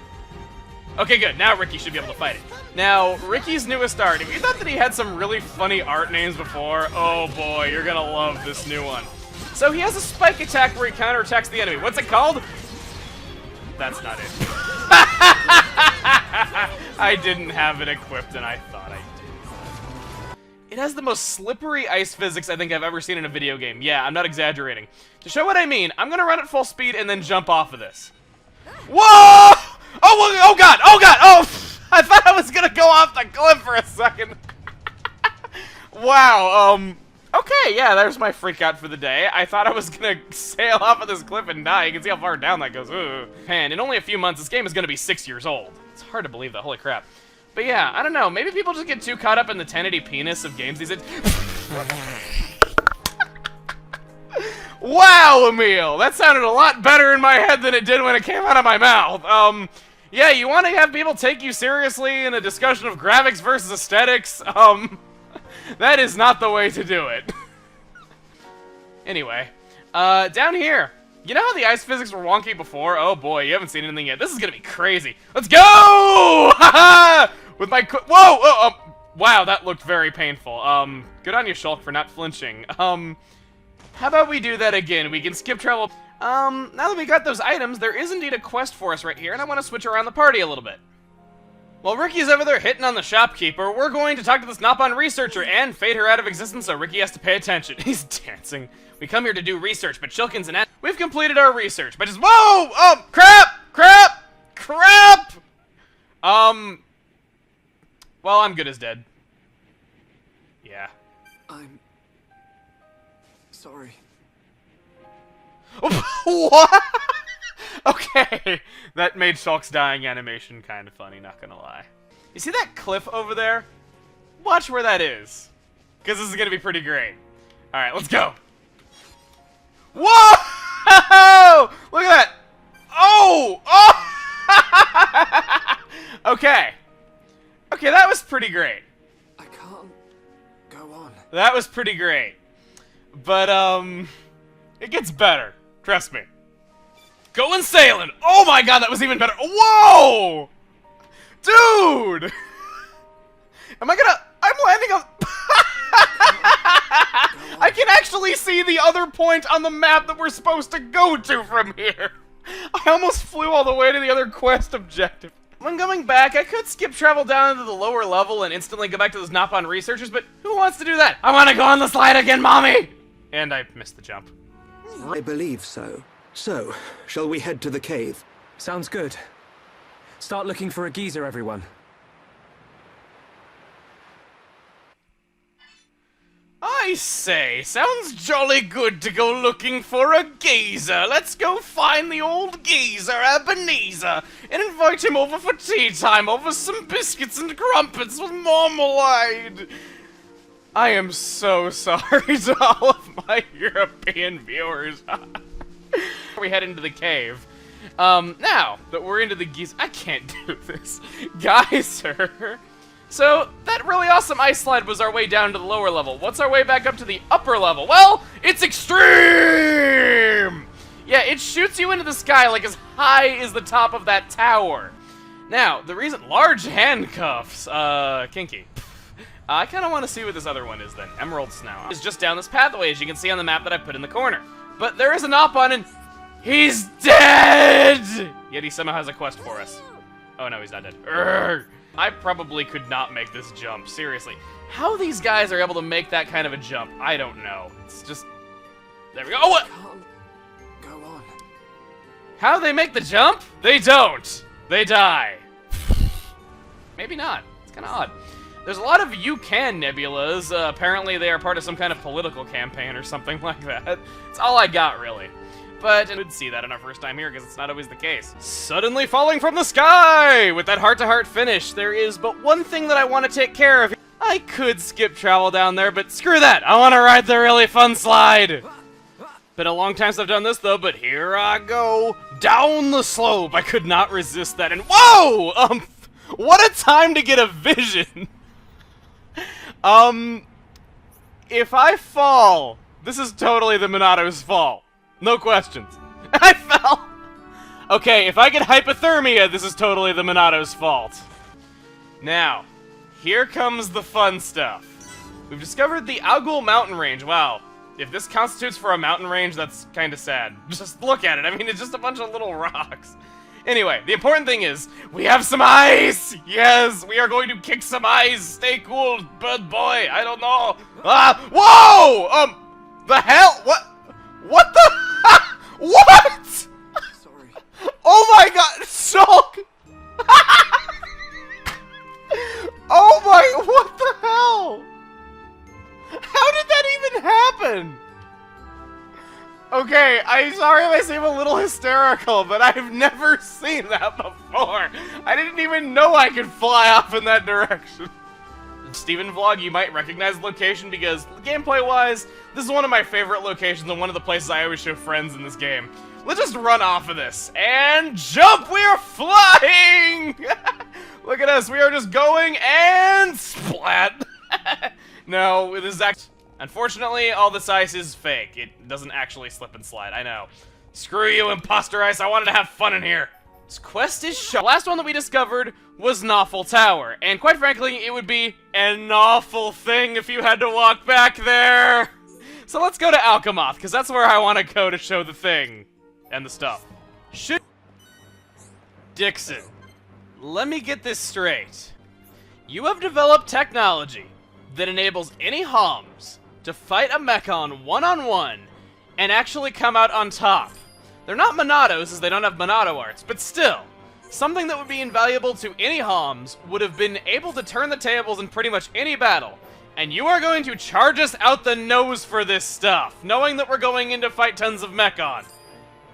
Okay, good. Now Ricky should be able to fight it. Now, Ricky's newest art. If you thought that he had some really funny art names before, oh boy, you're gonna love this new one. So he has a spike attack where he counterattacks the enemy. What's it called? That's not it. I didn't have it equipped and I thought I did. It has the most slippery ice physics I think I've ever seen in a video game. Yeah, I'm not exaggerating. To show what I mean, I'm gonna run at full speed and then jump off of this. Whoa! Oh God! Oh God! Oh! I thought I was gonna go off the cliff for a second. Wow, okay, yeah, there's my freak out for the day. I thought I was gonna sail off of this cliff and die. You can see how far down that goes. Ugh. Man, in only a few months, this game is gonna be 6 years old. It's hard to believe that, holy crap. But yeah, I don't know, maybe people just get too caught up in the 1080p-ness of games these days. Wow, Emil! That sounded a lot better in my head than it did when it came out of my mouth. Yeah, you want to have people take you seriously in a discussion of graphics versus aesthetics? That is not the way to do it. Anyway, down here. You know how the ice physics were wonky before? Oh boy, you haven't seen anything yet. This is gonna be crazy. Let's go! With my whoa! Wow, that looked very painful. Good on you, Shulk, for not flinching. How about we do that again? We can skip travel. Now that we got those items, there is indeed a quest for us right here, and I want to switch around the party a little bit. While Ricky's over there hitting on the shopkeeper, we're going to talk to this Nopon researcher and fade her out of existence, so Ricky has to pay attention. He's dancing. We come here to do research, but Shulkin's an We've completed our research, but just whoa! Oh, crap! Crap! Crap! Well, I'm good as dead. Yeah. I'm sorry. What? Okay, that made Shulk's dying animation kind of funny, not gonna lie. You see that cliff over there? Watch where that is, because this is gonna be pretty great. Alright, let's go. Whoa! Look at that! Oh! Oh! Okay. Okay, that was pretty great. I can't go on. That was pretty great. But, it gets better. Trust me. Going sailing! Oh my god, that was even better! Whoa! Dude! I'm landing on... I can actually see the other point on the map that we're supposed to go to from here! I almost flew all the way to the other quest objective. When going back, I could skip travel down into the lower level and instantly go back to those Nopon researchers, but who wants to do that? I want to go on the slide again, mommy! And I missed the jump. I believe so. So, shall we head to the cave? Sounds good. Start looking for a geezer, everyone. I say, sounds jolly good to go looking for a geezer. Let's go find the old geezer, Ebenezer, and invite him over for tea time over some biscuits and crumpets with marmalade. I am so sorry to all of my European viewers. We head into the cave. Now that we're into the geese, I can't do this. Geyser. So, that really awesome ice slide was our way down to the lower level. What's our way back up to the upper level? Well, it's extreme! Yeah, it shoots you into the sky like as high as the top of that tower. Now, the reason... Large handcuffs. Kinky. I kind of want to see what this other one is then. Emerald Snow. It's just down this pathway, as you can see on the map that I put in the corner. But there is an op on and... He's dead! Yet he somehow has a quest for us. Oh no, he's not dead. Urgh. I probably could not make this jump, seriously. How these guys are able to make that kind of a jump, I don't know. It's just... There we go. Oh, what? Go on. How do they make the jump? They don't. They die. Maybe not. It's kind of odd. There's a lot of you can nebulas. Apparently they are part of some kind of political campaign or something like that. That's all I got, really. But we would see that in our first time here, because it's not always the case. Suddenly falling from the sky! With that heart-to-heart finish, there is but one thing that I want to take care of. I could skip travel down there, but screw that! I want to ride the really fun slide! Been a long time since I've done this, though, but here I go. Down the slope! I could not resist that, and whoa! What a time to get a vision! If I fall, this is totally the Monato's fault. No questions. I fell! Okay, if I get hypothermia, this is totally the Monato's fault. Now, here comes the fun stuff. We've discovered the Agul mountain range. Wow. If this constitutes for a mountain range, that's kind of sad. Just look at it. I mean, it's just a bunch of little rocks. Anyway, the important thing is, we have some ice! Yes, we are going to kick some ice! Stay cool, bird boy! I don't know! Ah! Whoa! The hell? What the? What? Sorry. Oh my god! Shulk! Oh my, what the hell? How did that even happen? Okay, I'm sorry if I seem a little hysterical, but I've never seen that before. I didn't even know I could fly off in that direction. Steven Vlog, you might recognize the location because, gameplay-wise, this is one of my favorite locations and one of the places I always show friends in this game. Let's just run off of this and jump! We are flying! Look at us, we are just going and splat! No, this is actually... Unfortunately, all this ice is fake. It doesn't actually slip and slide, I know. Screw you, imposter ice, I wanted to have fun in here. This quest is shot. The last one that we discovered was Nawful Tower, and quite frankly, it would be an awful thing if you had to walk back there. So let's go to Alchemoth, because that's where I want to go to show the thing. And the stuff. Dixon, let me get this straight. You have developed technology that enables any Homs to fight a Mechon one-on-one and actually come out on top. They're not Monatos, as they don't have Monato arts, but still, something that would be invaluable to any Homs would have been able to turn the tables in pretty much any battle. And you are going to charge us out the nose for this stuff, knowing that we're going in to fight tons of Mechon.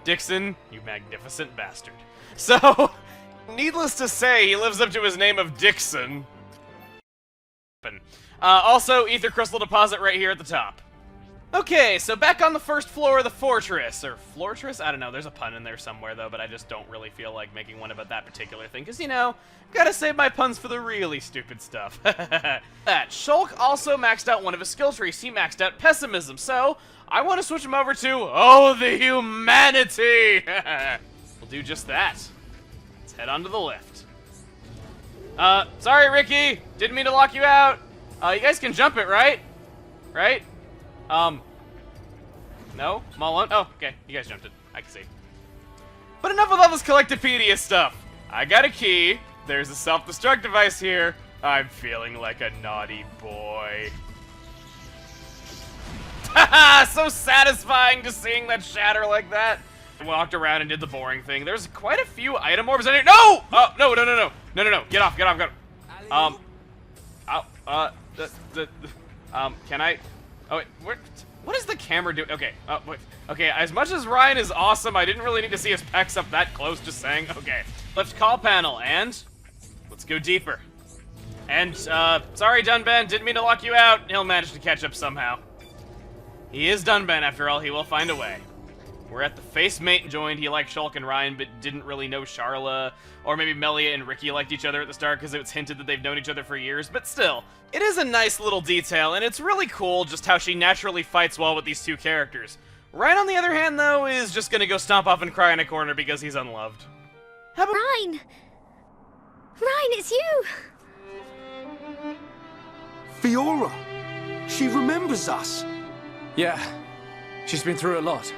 Dixon, you magnificent bastard. So, needless to say, he lives up to his name of Dixon. Also, Ether Crystal Deposit right here at the top. Okay, so back on the first floor of the fortress, or Flortress? I don't know, there's a pun in there somewhere though, but I just don't really feel like making one about that particular thing, because, you know, gotta save my puns for the really stupid stuff. Shulk also maxed out one of his skill trees. He maxed out Pessimism, so I want to switch him over to, oh, the humanity! We'll do just that. Let's head on to the lift. Sorry, Ricky, didn't mean to lock you out. You guys can jump it, right? Right? No? I'm all on? Oh, okay. You guys jumped it. I can see. But enough with all this Collectopedia stuff. I got a key. There's a self-destruct device here. I'm feeling like a naughty boy. Haha! So satisfying just seeing that shatter like that. I walked around and did the boring thing. There's quite a few item orbs in here. No! Oh, no, no, no, no. No, no, no. Get off, get off, get off. Can I... Oh, wait, what is the camera doing? Okay, wait. Okay, as much as Ryan is awesome, I didn't really need to see his pecs up that close, just saying. Okay, lift call panel, and let's go deeper. And, sorry, Dunban, didn't mean to lock you out. He'll manage to catch up somehow. He is Dunban, after all, he will find a way. We're at the face mate joined. He liked Shulk and Ryan, but didn't really know Sharla. Or maybe Melia and Ricky liked each other at the start because it was hinted that they've known each other for years. But still, it is a nice little detail, and it's really cool just how she naturally fights well with these two characters. Ryan, on the other hand, though, is just gonna go stomp off and cry in a corner because he's unloved. How about Ryan! Ryan, it's you! Fiora! She remembers us! Yeah, she's been through a lot.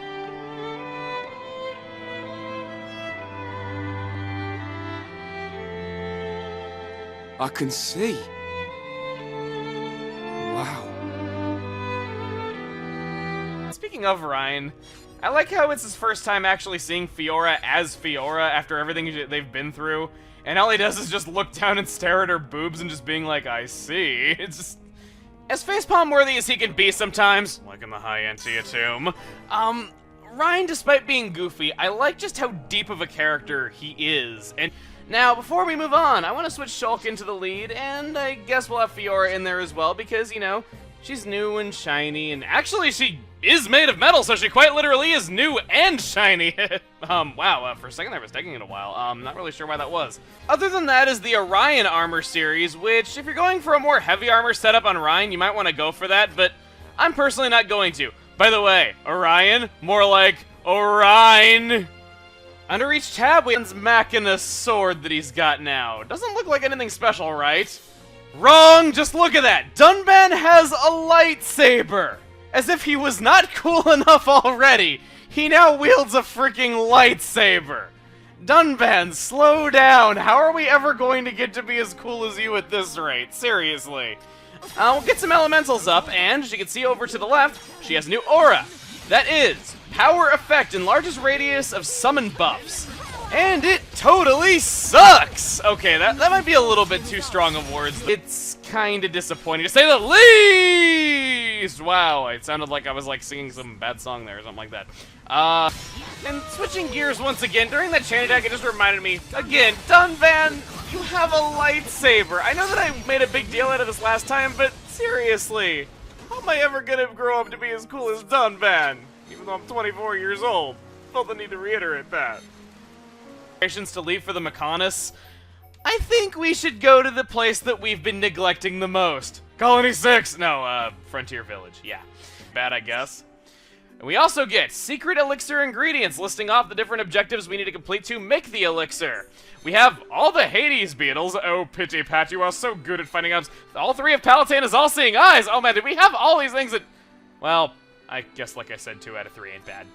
I can see. Wow. Speaking of Ryan, I like how it's his first time actually seeing Fiora as Fiora after everything they've been through, and all he does is just look down and stare at her boobs and just being like, I see. It's just... as facepalm worthy as he can be sometimes, like in the High Antietam, Ryan, despite being goofy, I like just how deep of a character he is. And now, before we move on, I want to switch Shulk into the lead, and I guess we'll have Fiora in there as well, because, you know, she's new and shiny, and actually she is made of metal, so she quite literally is new and shiny. Wow, for a second there, it was taking it a while. Not really sure why that was. Other than that is the Orion armor series, which, if you're going for a more heavy armor setup on Ryan, you might want to go for that, but I'm personally not going to. By the way, Orion, more like Orion. Under each tab, we have Machina sword that he's got now. Doesn't look like anything special, right? Wrong! Just look at that! Dunban has a lightsaber! As if he was not cool enough already, he now wields a freaking lightsaber! Dunban, slow down! How are we ever going to get to be as cool as you at this rate? Seriously. We'll get some elementals up, and as you can see over to the left, she has a new aura. That is, power effect enlarges radius of summon buffs. And it totally sucks! Okay, that might be a little bit too strong of words. It's kinda disappointing, to say the least! Wow, it sounded like I was like singing some bad song there or something like that. And switching gears once again, during that chain attack, it just reminded me, again, Dunban, you have a lightsaber. I know that I made a big deal out of this last time, but seriously, how am I ever gonna grow up to be as cool as Dunban? Even though I'm 24 years old. Felt the need to reiterate that. To leave for the Mechonis, I think we should go to the place that we've been neglecting the most. Colony 6! No, Frontier Village, yeah. Bad, I guess. And we also get secret elixir ingredients listing off the different objectives we need to complete to make the elixir. We have all the Hades beetles. Oh, pity pat, you are so good at finding out. All three of Palatena's all-seeing eyes. Oh man, did we have all these things that... well, I guess like I said, 2 out of 3 ain't bad.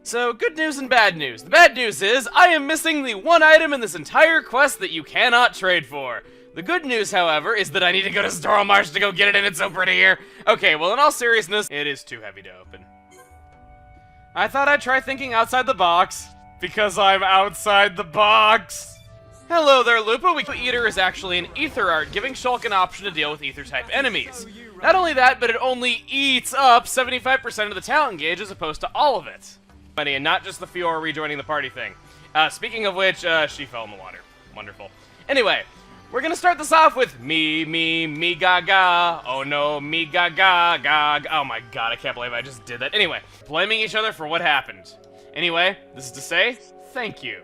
So, good news and bad news. The bad news is, I am missing the one item in this entire quest that you cannot trade for. The good news, however, is that I need to go to Stormmarsh to go get it, and it's so pretty here. Okay, well, in all seriousness, it is too heavy to open. I thought I'd try thinking outside the box, because I'm outside the box. Hello there, Lupa. Eater is actually an ether art, giving Shulk an option to deal with ether-type enemies. Not only that, but it only eats up 75% of the talent gauge as opposed to all of it. And not just the Fiora rejoining the party thing. Speaking of which, she fell in the water. Wonderful. Anyway, we're gonna start this off with me, gaga. Oh no, me, gaga, gaga. Oh my god, I can't believe I just did that. Anyway, blaming each other for what happened. Anyway, this is to say, thank you.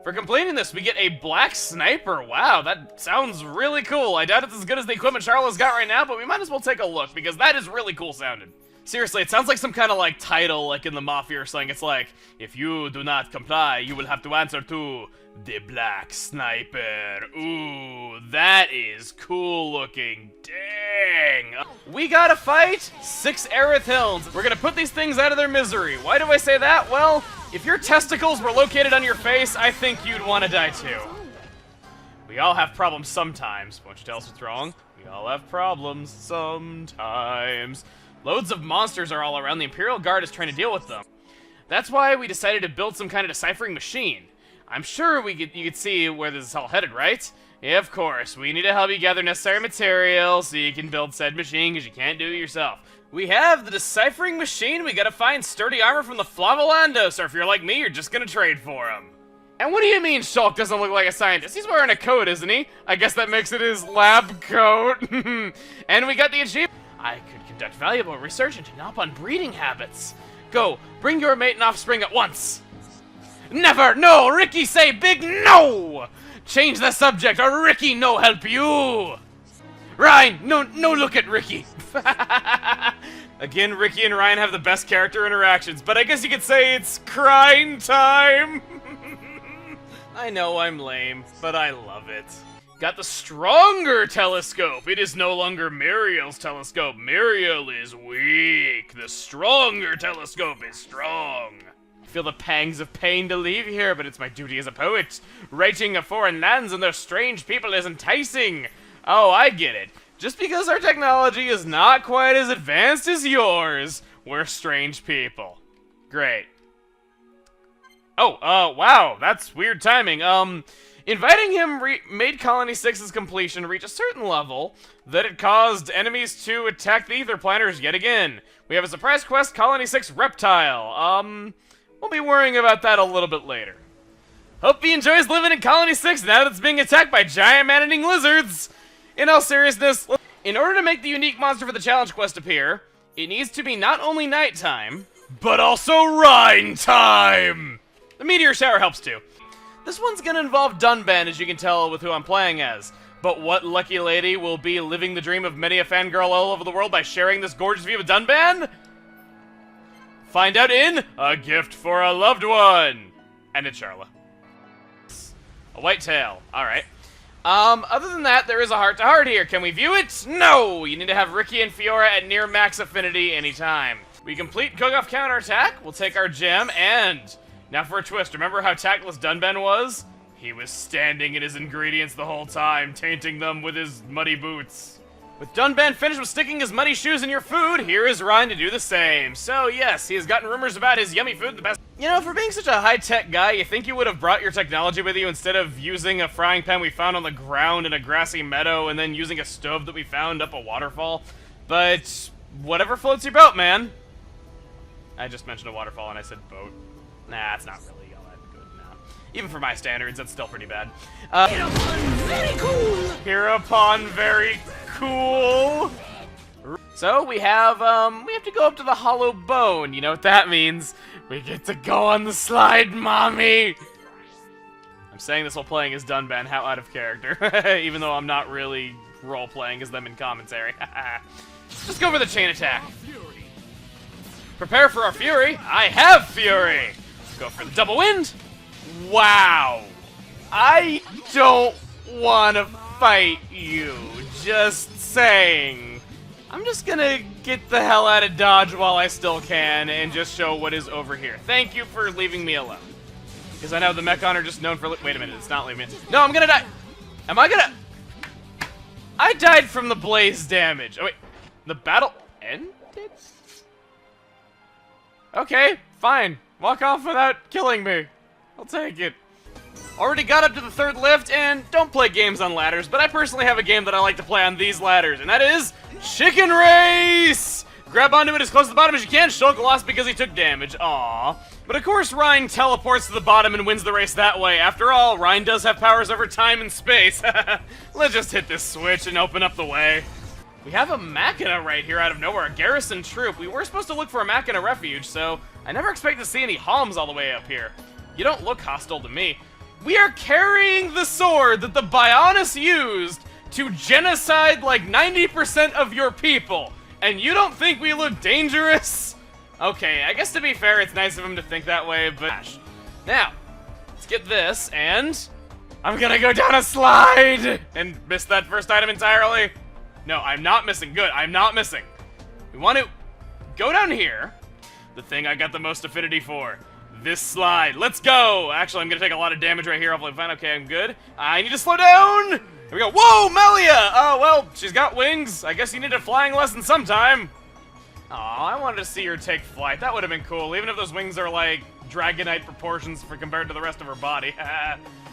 For completing this, we get a black sniper. Wow, that sounds really cool. I doubt it's as good as the equipment Charlotte's got right now, but we might as well take a look, because that is really cool sounding. Seriously, it sounds like some kind of, like, title, like in the Mafia or something. It's like, if you do not comply, you will have to answer to the Black Sniper. Ooh, that is cool looking. Dang. We gotta fight 6 Aerith Hills. We're gonna put these things out of their misery. Why do I say that? Well, if your testicles were located on your face, I think you'd want to die too. We all have problems sometimes. Won't you tell us what's wrong? We all have problems sometimes. Loads of monsters are all around. The Imperial Guard is trying to deal with them. That's why we decided to build some kind of deciphering machine. I'm sure you could see where this is all headed, right? Yeah, of course. We need to help you gather necessary materials so you can build said machine, because you can't do it yourself. We have the deciphering machine. We gotta find sturdy armor from the Flavolandos, or if you're like me, you're just gonna trade for him. And what do you mean Shulk doesn't look like a scientist? He's wearing a coat, isn't he? I guess that makes it his lab coat. And we got the achievement. I could conduct valuable research into Nopon breeding habits. Go, bring your mate and offspring at once. Never, no, Ricky say big no! Change the subject or Ricky no help you! Ryan, no look at Ricky. Again, Ricky and Ryan have the best character interactions, but I guess you could say it's crying time. I know I'm lame, but I love it. Got the stronger telescope. It is no longer Muriel's telescope. Muriel is weak. The stronger telescope is strong. I feel the pangs of pain to leave here, but it's my duty as a poet. Writing of foreign lands and their strange people is enticing. Oh, I get it. Just because our technology is not quite as advanced as yours, we're strange people. Great. Oh, wow, that's weird timing. Inviting him made Colony 6's completion reach a certain level that it caused enemies to attack the Ether Planners yet again. We have a surprise quest, Colony 6 Reptile. We'll be worrying about that a little bit later. Hope he enjoys living in Colony 6 now that it's being attacked by giant man-eating lizards. In all seriousness, in order to make the unique monster for the challenge quest appear, it needs to be not only nighttime, but also Rhine time! The meteor shower helps too. This one's gonna involve Dunban, as you can tell with who I'm playing as. But what lucky lady will be living the dream of many a fangirl all over the world by sharing this gorgeous view with Dunban? Find out in A Gift for a Loved One! And it's Charla. A white tail. Alright. Other than that, there is a heart-to-heart here. Can we view it? No! You need to have Ricky and Fiora at near max affinity anytime. We complete cook-off counterattack, we'll take our gem, and... now for a twist, remember how tactless Dunban was? He was standing in his ingredients the whole time, tainting them with his muddy boots. With Dunban finished with sticking his muddy shoes in your food, here is Ryan to do the same. So yes, he has gotten rumors about his yummy food the best. You know, for being such a high-tech guy, you think you would have brought your technology with you instead of using a frying pan we found on the ground in a grassy meadow and then using a stove that we found up a waterfall. But whatever floats your boat, man. I just mentioned a waterfall and I said boat. Nah, it's not really all that good now. Even for my standards, that's still pretty bad. Hereupon, very cool! Hereupon, very cool! So, we have to go up to the hollow bone. You know what that means? We get to go on the slide, mommy! I'm saying this while playing as Dunban, how out of character. Even though I'm not really role-playing as them in commentary. Just go for the chain attack. Prepare for our fury. I have fury! Go for the double wind. Wow. I don't want to fight you. Just saying. I'm just gonna get the hell out of Dodge while I still can and just show what is over here. Thank you for leaving me alone. Because I know the Mechon are just known for... wait a minute, it's not leaving me. No, I'm gonna die. Am I gonna... I died from the blaze damage. Oh, wait. The battle ended? Okay, fine. Walk off without killing me. I'll take it. Already got up to the third lift, and don't play games on ladders, but I personally have a game that I like to play on these ladders, and that is Chicken Race! Grab onto it as close to the bottom as you can. Shulk lost because he took damage. Aww. But of course, Ryan teleports to the bottom and wins the race that way. After all, Ryan does have powers over time and space. Let's just hit this switch and open up the way. We have a Machina right here out of nowhere, a garrison troop. We were supposed to look for a Machina refuge, so I never expect to see any Homs all the way up here. You don't look hostile to me. We are carrying the sword that the Bionis used to genocide like 90% of your people, and you don't think we look dangerous? Okay, I guess to be fair, it's nice of him to think that way, but... Now, let's get this, and... I'm gonna go down a slide! And miss that first item entirely. No, I'm not missing. Good, I'm not missing. We want to go down here. The thing I got the most affinity for. This slide. Let's go! Actually, I'm gonna take a lot of damage right here. Hopefully fine. Okay, I'm good. I need to slow down! Here we go. Whoa, Melia! Oh, well, she's got wings. I guess you need a flying lesson sometime. Aw, I wanted to see her take flight. That would have been cool, even if those wings are like Dragonite proportions for compared to the rest of her body.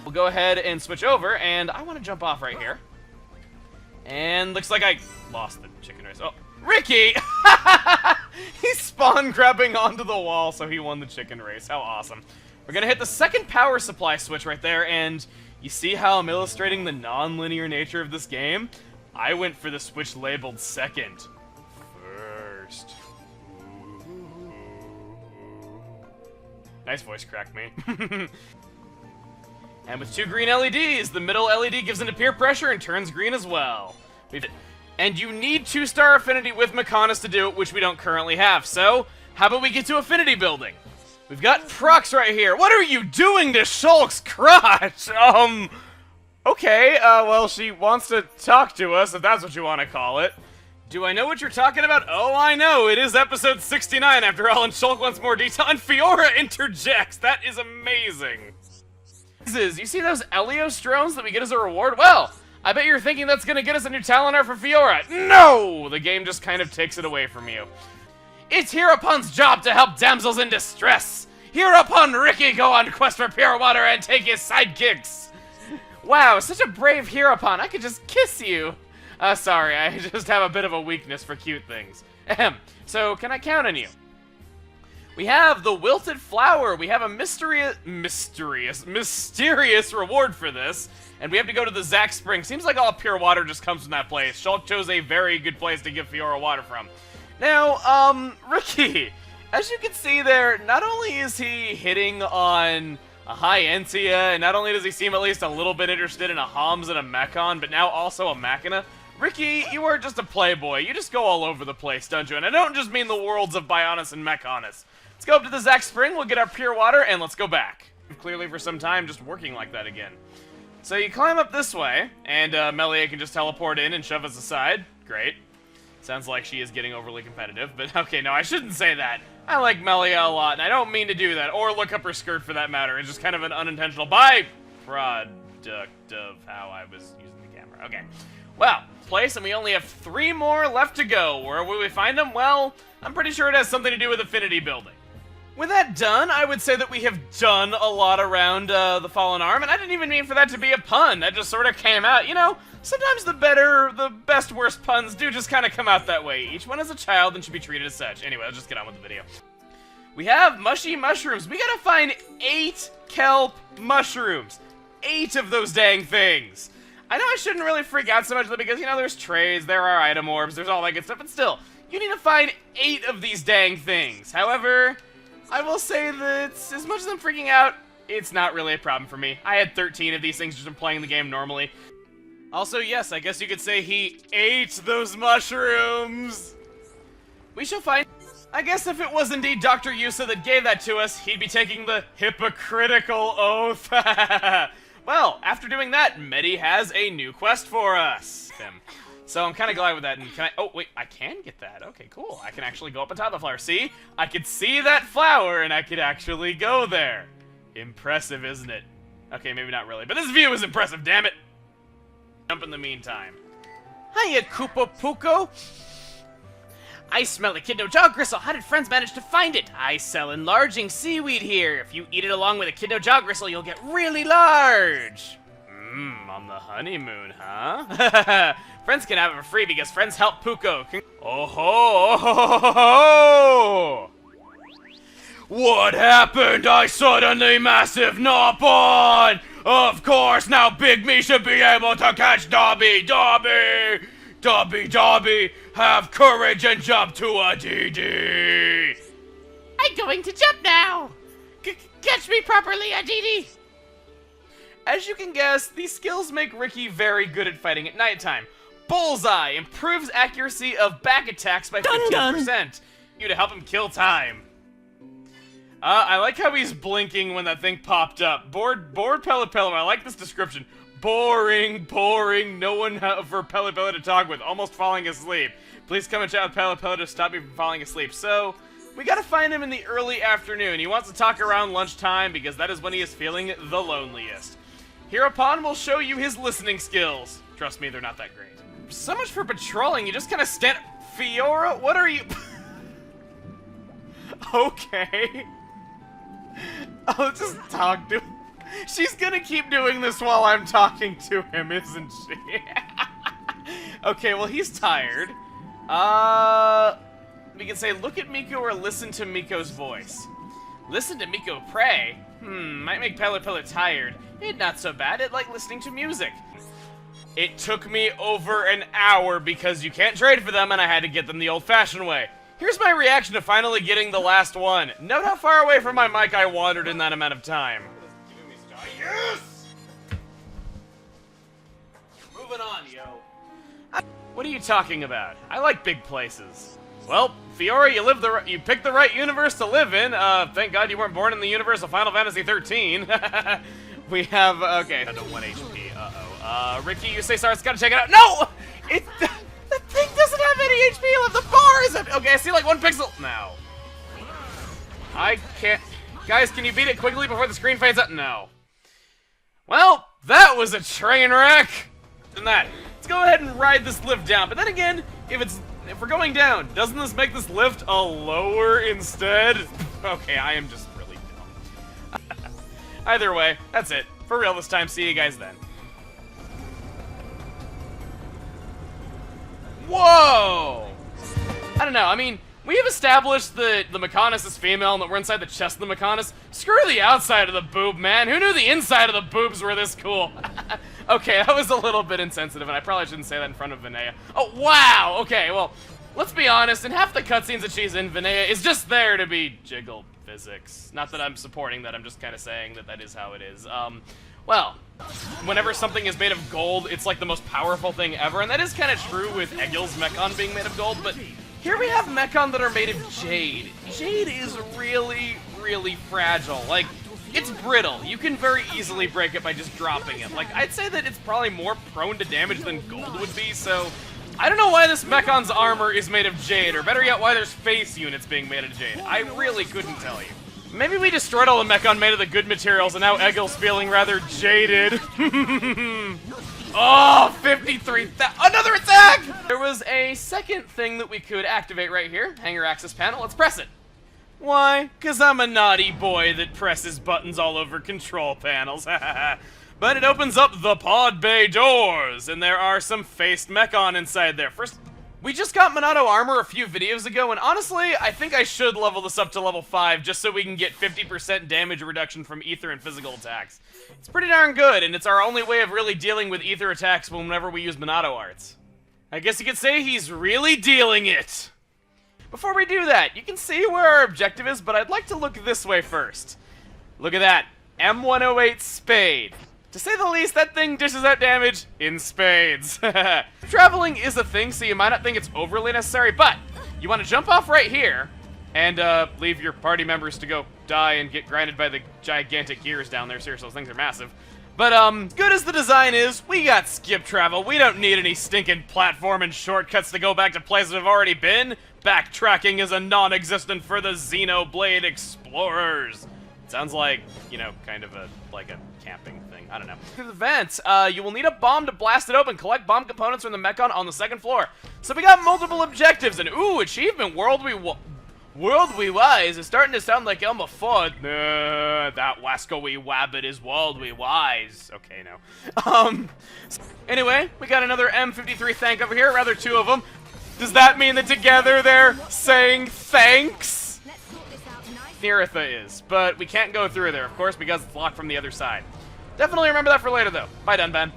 We'll go ahead and switch over, and I want to jump off right here. And looks like I lost the chicken race. Oh, Ricky! He spawned grabbing onto the wall, so he won the chicken race. How awesome. We're gonna hit the second power supply switch right there, and you see how I'm illustrating the non-linear nature of this game? I went for the switch labeled second. First. Nice voice crack, me. And with 2 green LEDs, the middle LED gives into peer pressure and turns green as well. And you need 2-star affinity with Mechonis to do it, which we don't currently have. So, how about we get to affinity building? We've got Prox right here. What are you doing to Shulk's crotch? Okay, well, she wants to talk to us, if that's what you want to call it. Do I know what you're talking about? Oh, I know. It is episode 69 after all, and Shulk wants more detail, and Fiora interjects. That is amazing. You see those Elios drones that we get as a reward? Well, I bet you're thinking that's gonna get us a new talent art for Fiora. No! The game just kind of takes it away from you. It's Hereupon's job to help damsels in distress. Hereupon Ricky go on quest for pure water and take his sidekicks. Wow, such a brave Hereupon. I could just kiss you. Sorry, I just have a bit of a weakness for cute things. Ahem. So, can I count on you? We have the Wilted Flower. We have a mysterious reward for this. And we have to go to the Zack Spring. Seems like all pure water just comes from that place. Shulk chose a very good place to give Fiora water from. Now, Ricky, as you can see there, not only is he hitting on a high Entia, and not only does he seem at least a little bit interested in a Homs and a Mechon, but now also a Machina. Ricky, you are just a playboy. You just go all over the place, don't you? And I don't just mean the worlds of Bionis and Mechonis. Let's go up to the Zack Spring, we'll get our pure water, and let's go back. Clearly for some time just working like that again. So you climb up this way, and Melia can just teleport in and shove us aside. Great. Sounds like she is getting overly competitive, but okay, no, I shouldn't say that. I like Melia a lot, and I don't mean to do that, or look up her skirt for that matter. It's just kind of an unintentional byproduct of how I was using the camera. Okay. Well, place, and we only have 3 more left to go. Where will we find them? Well, I'm pretty sure it has something to do with affinity building. With that done, I would say that we have done a lot around the Fallen Arm, and I didn't even mean for that to be a pun. That just sort of came out. You know, sometimes the best, worst puns do just kind of come out that way. Each one is a child and should be treated as such. Anyway, let's just get on with the video. We have mushy mushrooms. We gotta find 8 kelp mushrooms. 8 of those dang things. I know I shouldn't really freak out so much because, you know, there's trades, there are item orbs, there's all that good stuff, but still, you need to find 8 of these dang things. However, I will say that as much as I'm freaking out, it's not really a problem for me. I had 13 of these things just from playing the game normally. Also, yes, I guess you could say he ate those mushrooms. We shall find... I guess if it was indeed Dr. Yusa that gave that to us, he'd be taking the hypocritical oath. Well, after doing that, Medi has a new quest for us. So I'm kind of glad with that. And can I... Oh, wait, I can get that. Okay, cool. I can actually go up on top of the flower. See? I could see that flower, and I could actually go there. Impressive, isn't it? Okay, maybe not really. But this view is impressive, damn it! Jump in the meantime. Hiya, Koopa Puko! I smell a Echidna Jaw Gristle. How did friends manage to find it? I sell enlarging seaweed here. If you eat it along with Echidna Jaw Gristle, you'll get really large. On the honeymoon, huh? Friends can have it for free because friends help Puko. Oh ho! Oh ho! What happened? I suddenly massive knob on! Of course, now Big Me should be able to catch Dobby! Dobby! Dobby, Dobby, have courage and jump to a DD! I'm going to jump now! Catch me properly, Aditi! As you can guess, these skills make Ricky very good at fighting at nighttime. Bullseye improves accuracy of back attacks by 15%. You to help him kill time. I like how he's blinking when that thing popped up. Bored Pelipello, I like this description. Boring, no one for Pelipello to talk with, almost falling asleep. Please come and chat with Pelipello to stop me from falling asleep. So, we gotta find him in the early afternoon. He wants to talk around lunchtime because that is when he is feeling the loneliest. Hereupon we'll show you his listening skills. Trust me, they're not that great. So much for patrolling, you just kind of stand... Fiora, what are you... Okay. I'll just talk to him. She's gonna keep doing this while I'm talking to him, isn't she? Okay, well, he's tired. We can say, look at Miko or listen to Miko's voice. Listen to Miko pray? Might make Pelipello tired. It's not so bad, it like listening to music. It took me over an hour because you can't trade for them and I had to get them the old-fashioned way. Here's my reaction to finally getting the last one. Note how far away from my mic I wandered in that amount of time. Yes! Moving on, yo. What are you talking about? I like big places. Well, Fiora, you picked the right universe to live in. Thank God you weren't born in the universe of Final Fantasy 13. We have, okay, under 1 HP, uh-oh. Ricky, you say sorry, it's gotta check it out. No! The thing doesn't have any HP left, the bar isn't! Okay, I see like 1 pixel. No. I can't. Guys, can you beat it quickly before the screen fades out? No. Well, that was a train wreck! And that. Let's go ahead and ride this lift down. But then again, if we're going down, doesn't this make this lift a lower instead? Okay, I am just really dumb. Either way, that's it. For real this time, see you guys then. Whoa! I don't know, I mean, we have established that the Mechonis is female and that we're inside the chest of the Mechonis. Screw the outside of the boob, man. Who knew the inside of the boobs were this cool? Okay, that was a little bit insensitive, and I probably shouldn't say that in front of Vinaya. Oh, wow! Okay, well, let's be honest, in half the cutscenes that she's in, Vinaya is just there to be jiggle physics. Not that I'm supporting that, I'm just kind of saying that that is how it is. Well, whenever something is made of gold, it's like the most powerful thing ever, and that is kind of true with Egil's Mechon being made of gold, but here we have Mechon that are made of jade. Jade is really, really fragile. Like, it's brittle. You can very easily break it by just dropping it. Like, I'd say that it's probably more prone to damage than gold would be, so I don't know why this Mechon's armor is made of jade, or better yet, why there's face units being made of jade. I really couldn't tell you. Maybe we destroyed all the Mechon made of the good materials, and now Egil's feeling rather jaded. Oh, 53, another attack! There was a second thing that we could activate right here. Hanger access panel, let's press it. Why? 'Cause I'm a naughty boy that presses buttons all over control panels. But it opens up the pod bay doors, and there are some faced Mechon inside there. First, we just got Monado armor a few videos ago, and honestly, I think I should level this up to level 5 just so we can get 50% damage reduction from ether and physical attacks. It's pretty darn good, and it's our only way of really dealing with ether attacks whenever we use Monado arts. I guess you could say he's really dealing it. Before we do that, you can see where our objective is, but I'd like to look this way first. Look at that. M108 Spade. To say the least, that thing dishes out damage in spades. Traveling is a thing, so you might not think it's overly necessary, but you want to jump off right here and leave your party members to go die and get grinded by the gigantic gears down there. Seriously, those things are massive. But, good as the design is, we got skip travel. We don't need any stinking platform and shortcuts to go back to places we've already been. Backtracking is a non-existent for the Xenoblade explorers. It sounds like, you know, kind of like a camping thing. I don't know. Through the vents, you will need a bomb to blast it open. Collect bomb components from the Mechon on the 2nd floor. So we got multiple objectives, and ooh, achievement, worldly wise is starting to sound like Elma Fudd. That wascoey wabbit is worldly wise. Okay, no. Anyway, we got another M53 thank over here, rather 2 of them. Does that mean that together they're saying thanks? Neritha is, but we can't go through there, of course, because it's locked from the other side. Definitely remember that for later, though. Bye, Dunban.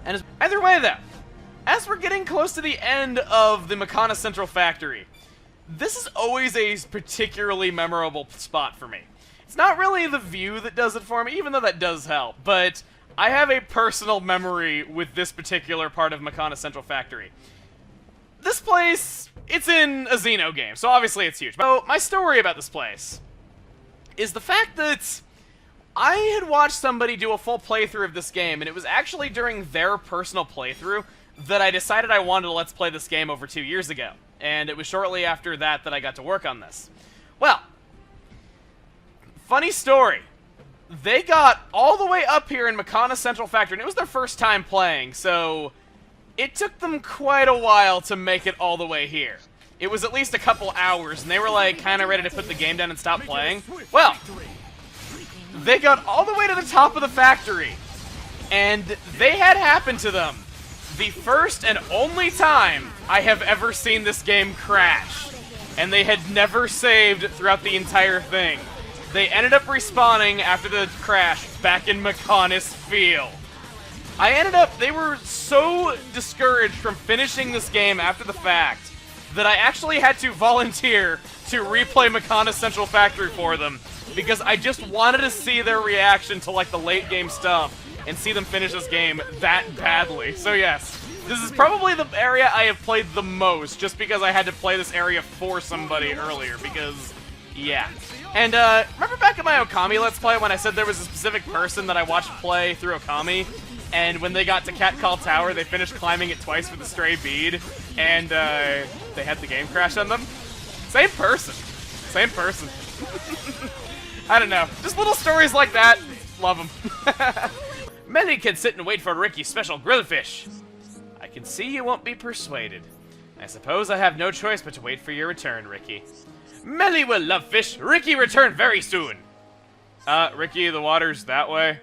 And either way, though, as we're getting close to the end of the Mechonis Central Factory, this is always a particularly memorable spot for me. It's not really the view that does it for me, even though that does help, but I have a personal memory with this particular part of Mechonis Central Factory. This place, it's in a Xeno game, so obviously it's huge. So, my story about this place is the fact that I had watched somebody do a full playthrough of this game, and it was actually during their personal playthrough that I decided I wanted to let's play this game over 2 years ago. And it was shortly after that that I got to work on this. Well, funny story. They got all the way up here in Mechonis Central Factory, and it was their first time playing, so it took them quite a while to make it all the way here. It was at least a couple hours, and they were like kind of ready to put the game down and stop playing. Well, they got all the way to the top of the factory, and they had happened to them the first and only time I have ever seen this game crash. And they had never saved throughout the entire thing. They ended up respawning after the crash back in Mechonis Field. They were so discouraged from finishing this game after the fact that I actually had to volunteer to replay Makana Central Factory for them because I just wanted to see their reaction to like the late game stuff and see them finish this game that badly. So yes, this is probably the area I have played the most just because I had to play this area for somebody earlier because, yeah. And remember back at my Okami Let's Play when I said there was a specific person that I watched play through Okami, and when they got to Cat Call Tower, they finished climbing it twice for the stray bead, and they had the game crash on them? Same person. Same person. I don't know. Just little stories like that. Love them. Many can sit and wait for Ricky's special grillfish. I can see you won't be persuaded. I suppose I have no choice but to wait for your return, Ricky. Melly will love fish. Ricky return very soon. Ricky, the water's that way.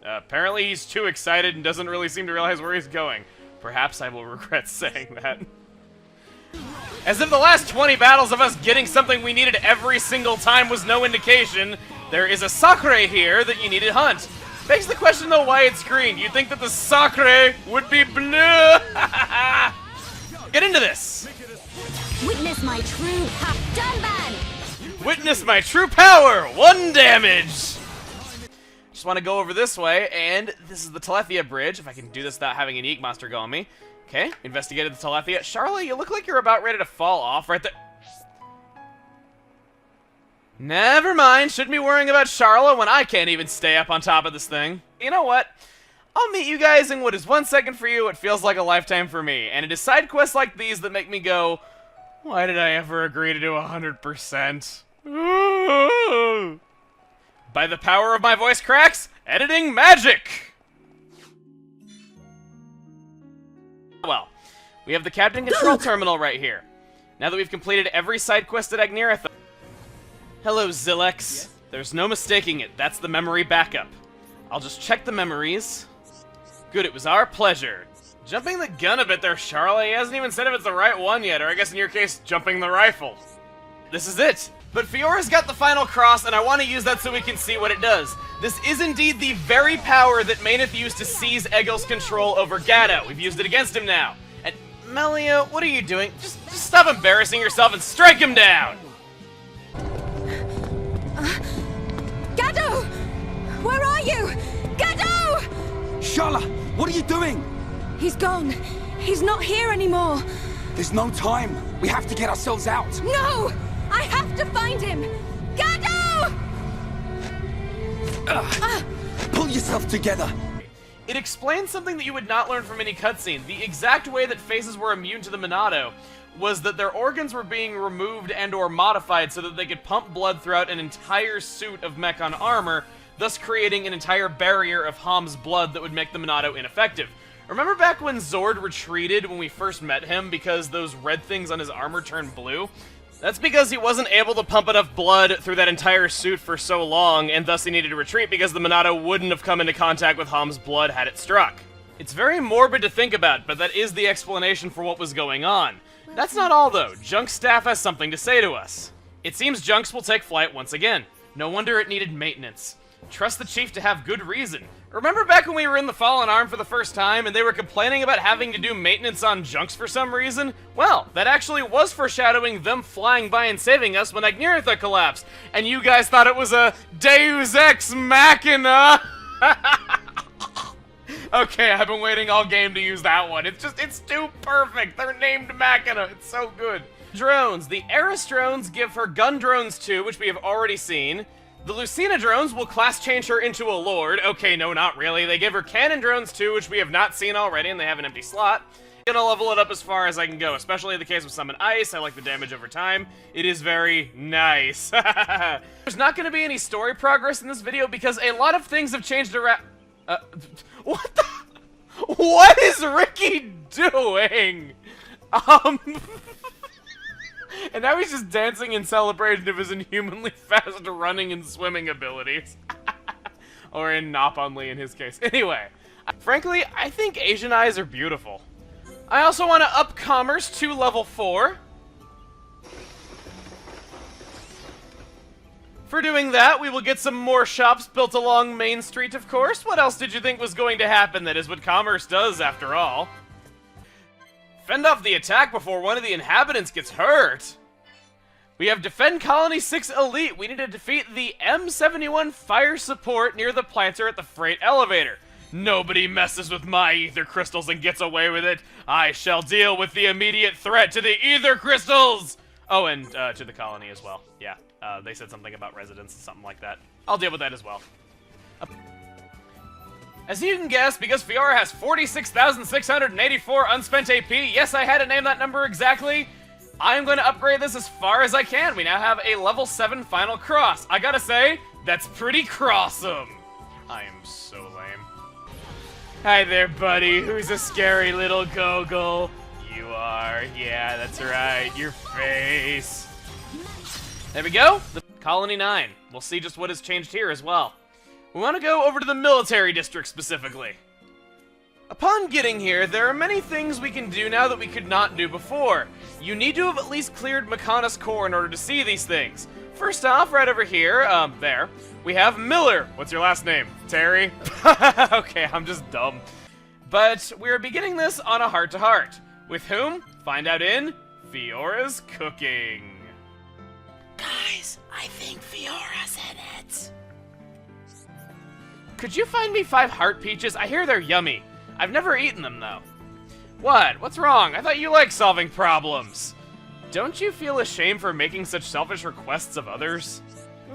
Apparently he's too excited and doesn't really seem to realize where he's going. Perhaps I will regret saying that. As if the last 20 battles of us getting something we needed every single time was no indication, there is a Sakura here that you need to hunt. Begs the question though why it's green. You'd think that the Sakura would be blue. Get into this. Witness my true Danban! Witness my true power! 1 damage! Just want to go over this way, and this is the Telethia Bridge, if I can do this without having an Eek monster go on me. Okay, investigated the Telethia. Charlotte, you look like you're about ready to fall off right there. Never mind, shouldn't be worrying about Charlotte when I can't even stay up on top of this thing. You know what? I'll meet you guys in what is 1 second for you, it feels like a lifetime for me. And it is side quests like these that make me go, why did I ever agree to do 100%? By the power of my voice cracks, editing magic! Well, we have the Captain Control Terminal right here. Now that we've completed every side quest at Agneritha. Hello, Zilex. There's no mistaking it, that's the memory backup. I'll just check the memories. Good, it was our pleasure. Jumping the gun a bit there, Charlotte. He hasn't even said if it's the right one yet, or I guess in your case, jumping the rifle. This is it. But Fiora's got the final cross, and I want to use that so we can see what it does. This is indeed the very power that Maineth used to seize Egil's control over Gato. We've used it against him now. And Melia, what are you doing? Just stop embarrassing yourself and strike him down! Gato! Where are you? Gato! Shala, what are you doing? He's gone. He's not here anymore. There's no time. We have to get ourselves out. No! I have to find him! Gato! Pull yourself together. It explains something that you would not learn from any cutscene. The exact way that phases were immune to the Monado was that their organs were being removed and or modified so that they could pump blood throughout an entire suit of Mechon armor, thus creating an entire barrier of Hom's blood that would make the Monado ineffective. Remember back when Zord retreated when we first met him because those red things on his armor turned blue? That's because he wasn't able to pump enough blood through that entire suit for so long, and thus he needed to retreat because the Monado wouldn't have come into contact with Hom's blood had it struck. It's very morbid to think about, but that is the explanation for what was going on. That's not all though. Junk's staff has something to say to us. It seems Junks will take flight once again. No wonder it needed maintenance. Trust the chief to have good reason. Remember back when we were in the Fallen Arm for the first time and they were complaining about having to do maintenance on Junks for some reason? Well, that actually was foreshadowing them flying by and saving us when Agneritha collapsed. And you guys thought it was a Deus Ex Machina! Okay, I've been waiting all game to use that one. It's too perfect. They're named Machina. It's so good. Drones. The Eris drones give her gun drones too, which we have already seen. The Lucina drones will class change her into a lord. Okay, no, not really. They give her cannon drones too, which we have not seen already, and they have an empty slot. I'm gonna level it up as far as I can go, especially in the case of Summon Ice. I like the damage over time. It is very nice. There's not gonna be any story progress in this video because a lot of things have changed around. What the? What is Ricky doing? And now he's just dancing in celebration of his inhumanly fast running and swimming abilities. Or in Nopponly in his case. Anyway, frankly, I think Asian eyes are beautiful. I also want to up commerce to level 4. For doing that, we will get some more shops built along Main Street, of course. What else did you think was going to happen? That is what commerce does, after all. Fend off the attack before one of the inhabitants gets hurt. We have Defend Colony 6 Elite. We need to defeat the M71 fire support near the planter at the freight elevator. Nobody messes with my ether crystals and gets away with it. I shall deal with the immediate threat to the ether crystals! Oh, and to the colony as well. Yeah, they said something about residents, something like that. I'll deal with that as well. As you can guess, because Fiora has 46,684 unspent AP, yes, I had to name that number exactly, I'm going to upgrade this as far as I can. We now have a level 7 final cross. I gotta say, that's pretty crossum. I am so lame. Hi there, buddy. Who's a scary little goggle? You are. Yeah, that's right. Your face. There we go. The Colony 9. We'll see just what has changed here as well. We want to go over to the military district specifically. Upon getting here, there are many things we can do now that we could not do before. You need to have at least cleared Makana's core in order to see these things. First off, right over here, there, we have Miller. What's your last name? Terry? Okay, I'm just dumb. But we're beginning this on a heart-to-heart. With whom? Find out in Fiora's Cooking. Guys, I think Fiora's in it. Could you find me 5 heart peaches? I hear they're yummy. I've never eaten them, though. What? What's wrong? I thought you liked solving problems. Don't you feel ashamed for making such selfish requests of others?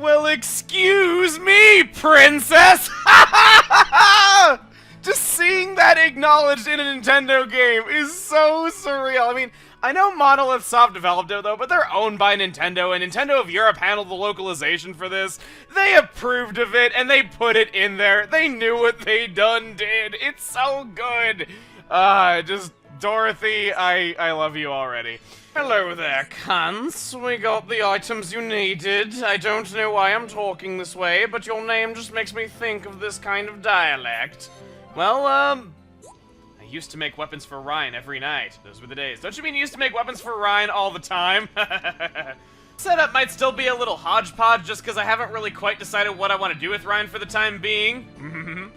Well, excuse me, princess! Just seeing that acknowledged in a Nintendo game is so surreal. I mean, I know Monolith Soft developed it, though, but they're owned by Nintendo, and Nintendo of Europe handled the localization for this. They approved of it, and they put it in there. They knew what they done did. It's so good. Just, Dorothy, I love you already. Hello there, cunts. We got the items you needed. I don't know why I'm talking this way, but your name just makes me think of this kind of dialect. Well, I used to make weapons for Ryan every night. Those were the days. Don't you mean you used to make weapons for Ryan all the time? Setup might still be a little hodgepodge just because I haven't really quite decided what I want to do with Ryan for the time being.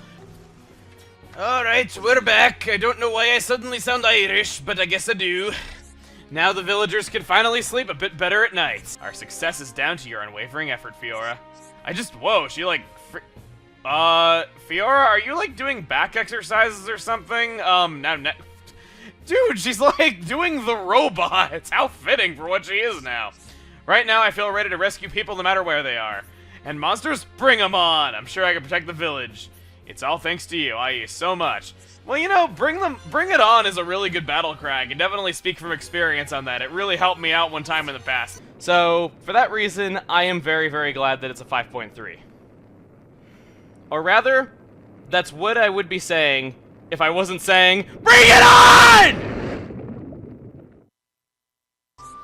Alright, we're back. I don't know why I suddenly sound Irish, but I guess I do. Now the villagers can finally sleep a bit better at night. Our success is down to your unwavering effort, Fiora. Whoa, she like... Fiora, are you like doing back exercises or something? Dude, she's like doing the robots. How fitting for what she is now. Right now, I feel ready to rescue people no matter where they are. And monsters, bring them on. I'm sure I can protect the village. It's all thanks to you. I use so much. Well, you know, bring it on is a really good battle cry. I can definitely speak from experience on that. It really helped me out one time in the past. So, for that reason, I am very, very glad that it's a 5.3. Or rather, that's what I would be saying if I wasn't saying, BRING IT ON!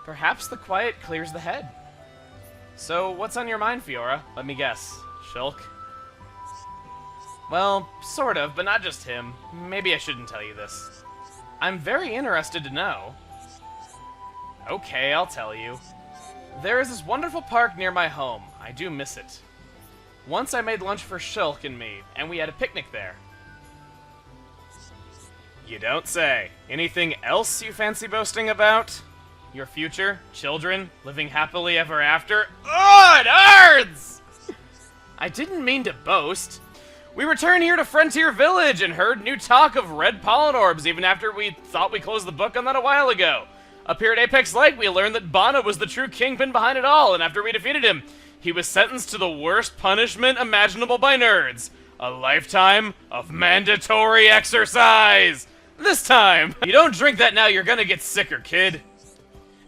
Perhaps the quiet clears the head. So, what's on your mind, Fiora? Let me guess. Shulk? Well, sort of, but not just him. Maybe I shouldn't tell you this. I'm very interested to know. Okay, I'll tell you. There is this wonderful park near my home. I do miss it. Once I made lunch for Shulk and me, and we had a picnic there. You don't say. Anything else you fancy boasting about? Your future? Children? Living happily ever after? Oh, it hurts! I didn't mean to boast. We returned here to Frontier Village and heard new talk of red pollen orbs even after we thought we closed the book on that a while ago. Up here at Apex Lake, we learned that Bana was the true kingpin behind it all, and after we defeated him, he was sentenced to the worst punishment imaginable by nerds. A lifetime of mandatory exercise! This time! You don't drink that now, you're gonna get sicker, kid.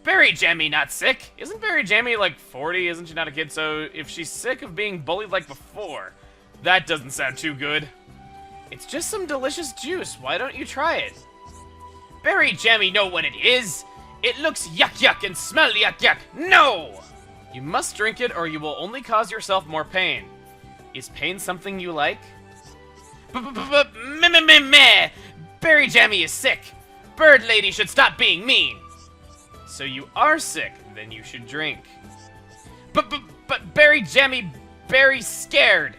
Berry Jammy not sick. Isn't Berry Jammy like 40? Isn't she not a kid? So if she's sick of being bullied like before, that doesn't sound too good. It's just some delicious juice. Why don't you try it? Berry Jammy know what it is. It looks yuck yuck and smell yuck yuck. No! You must drink it or you will only cause yourself more pain. Is pain something you like? Meh. Berry Jammy is sick. Bird Lady should stop being mean. So you are sick, then you should drink. But Berry Jammy Berry scared.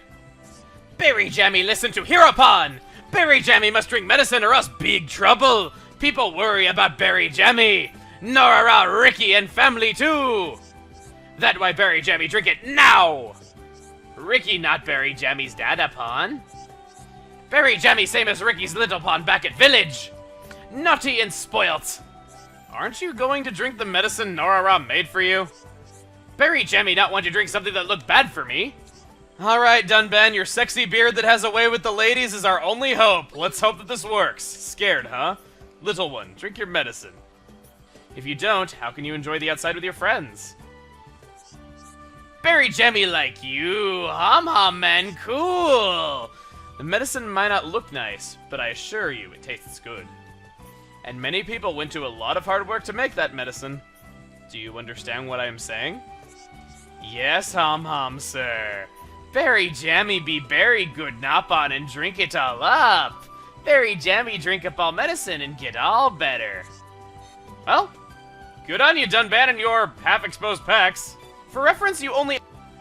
Berry Jammy listen to Hereupon. Berry Jammy must drink medicine or else big trouble. People worry about Berry Jammy. Nora, Ricky, and family too. That why Berry Jammy drink it now. Ricky not Berry Jammy's dad upon. Berry Jammy same as Ricky's little pond back at village. Naughty and spoilt. Aren't you going to drink the medicine Nora made for you? Berry Jammy not want to drink something that looked bad for me. Alright, Dunban, your sexy beard that has a way with the ladies is our only hope. Let's hope that this works. Scared, huh? Little one, drink your medicine. If you don't, how can you enjoy the outside with your friends? Berry Jammy like you. Hum man, cool. The medicine might not look nice, but I assure you it tastes good. And many people went to a lot of hard work to make that medicine. Do you understand what I am saying? Yes, hum, sir. Berry Jammy be very good napon and drink it all up. Berry Jammy drink up all medicine and get all better. Well, good on you, Dunban, and your half-exposed pecs. For reference, you only...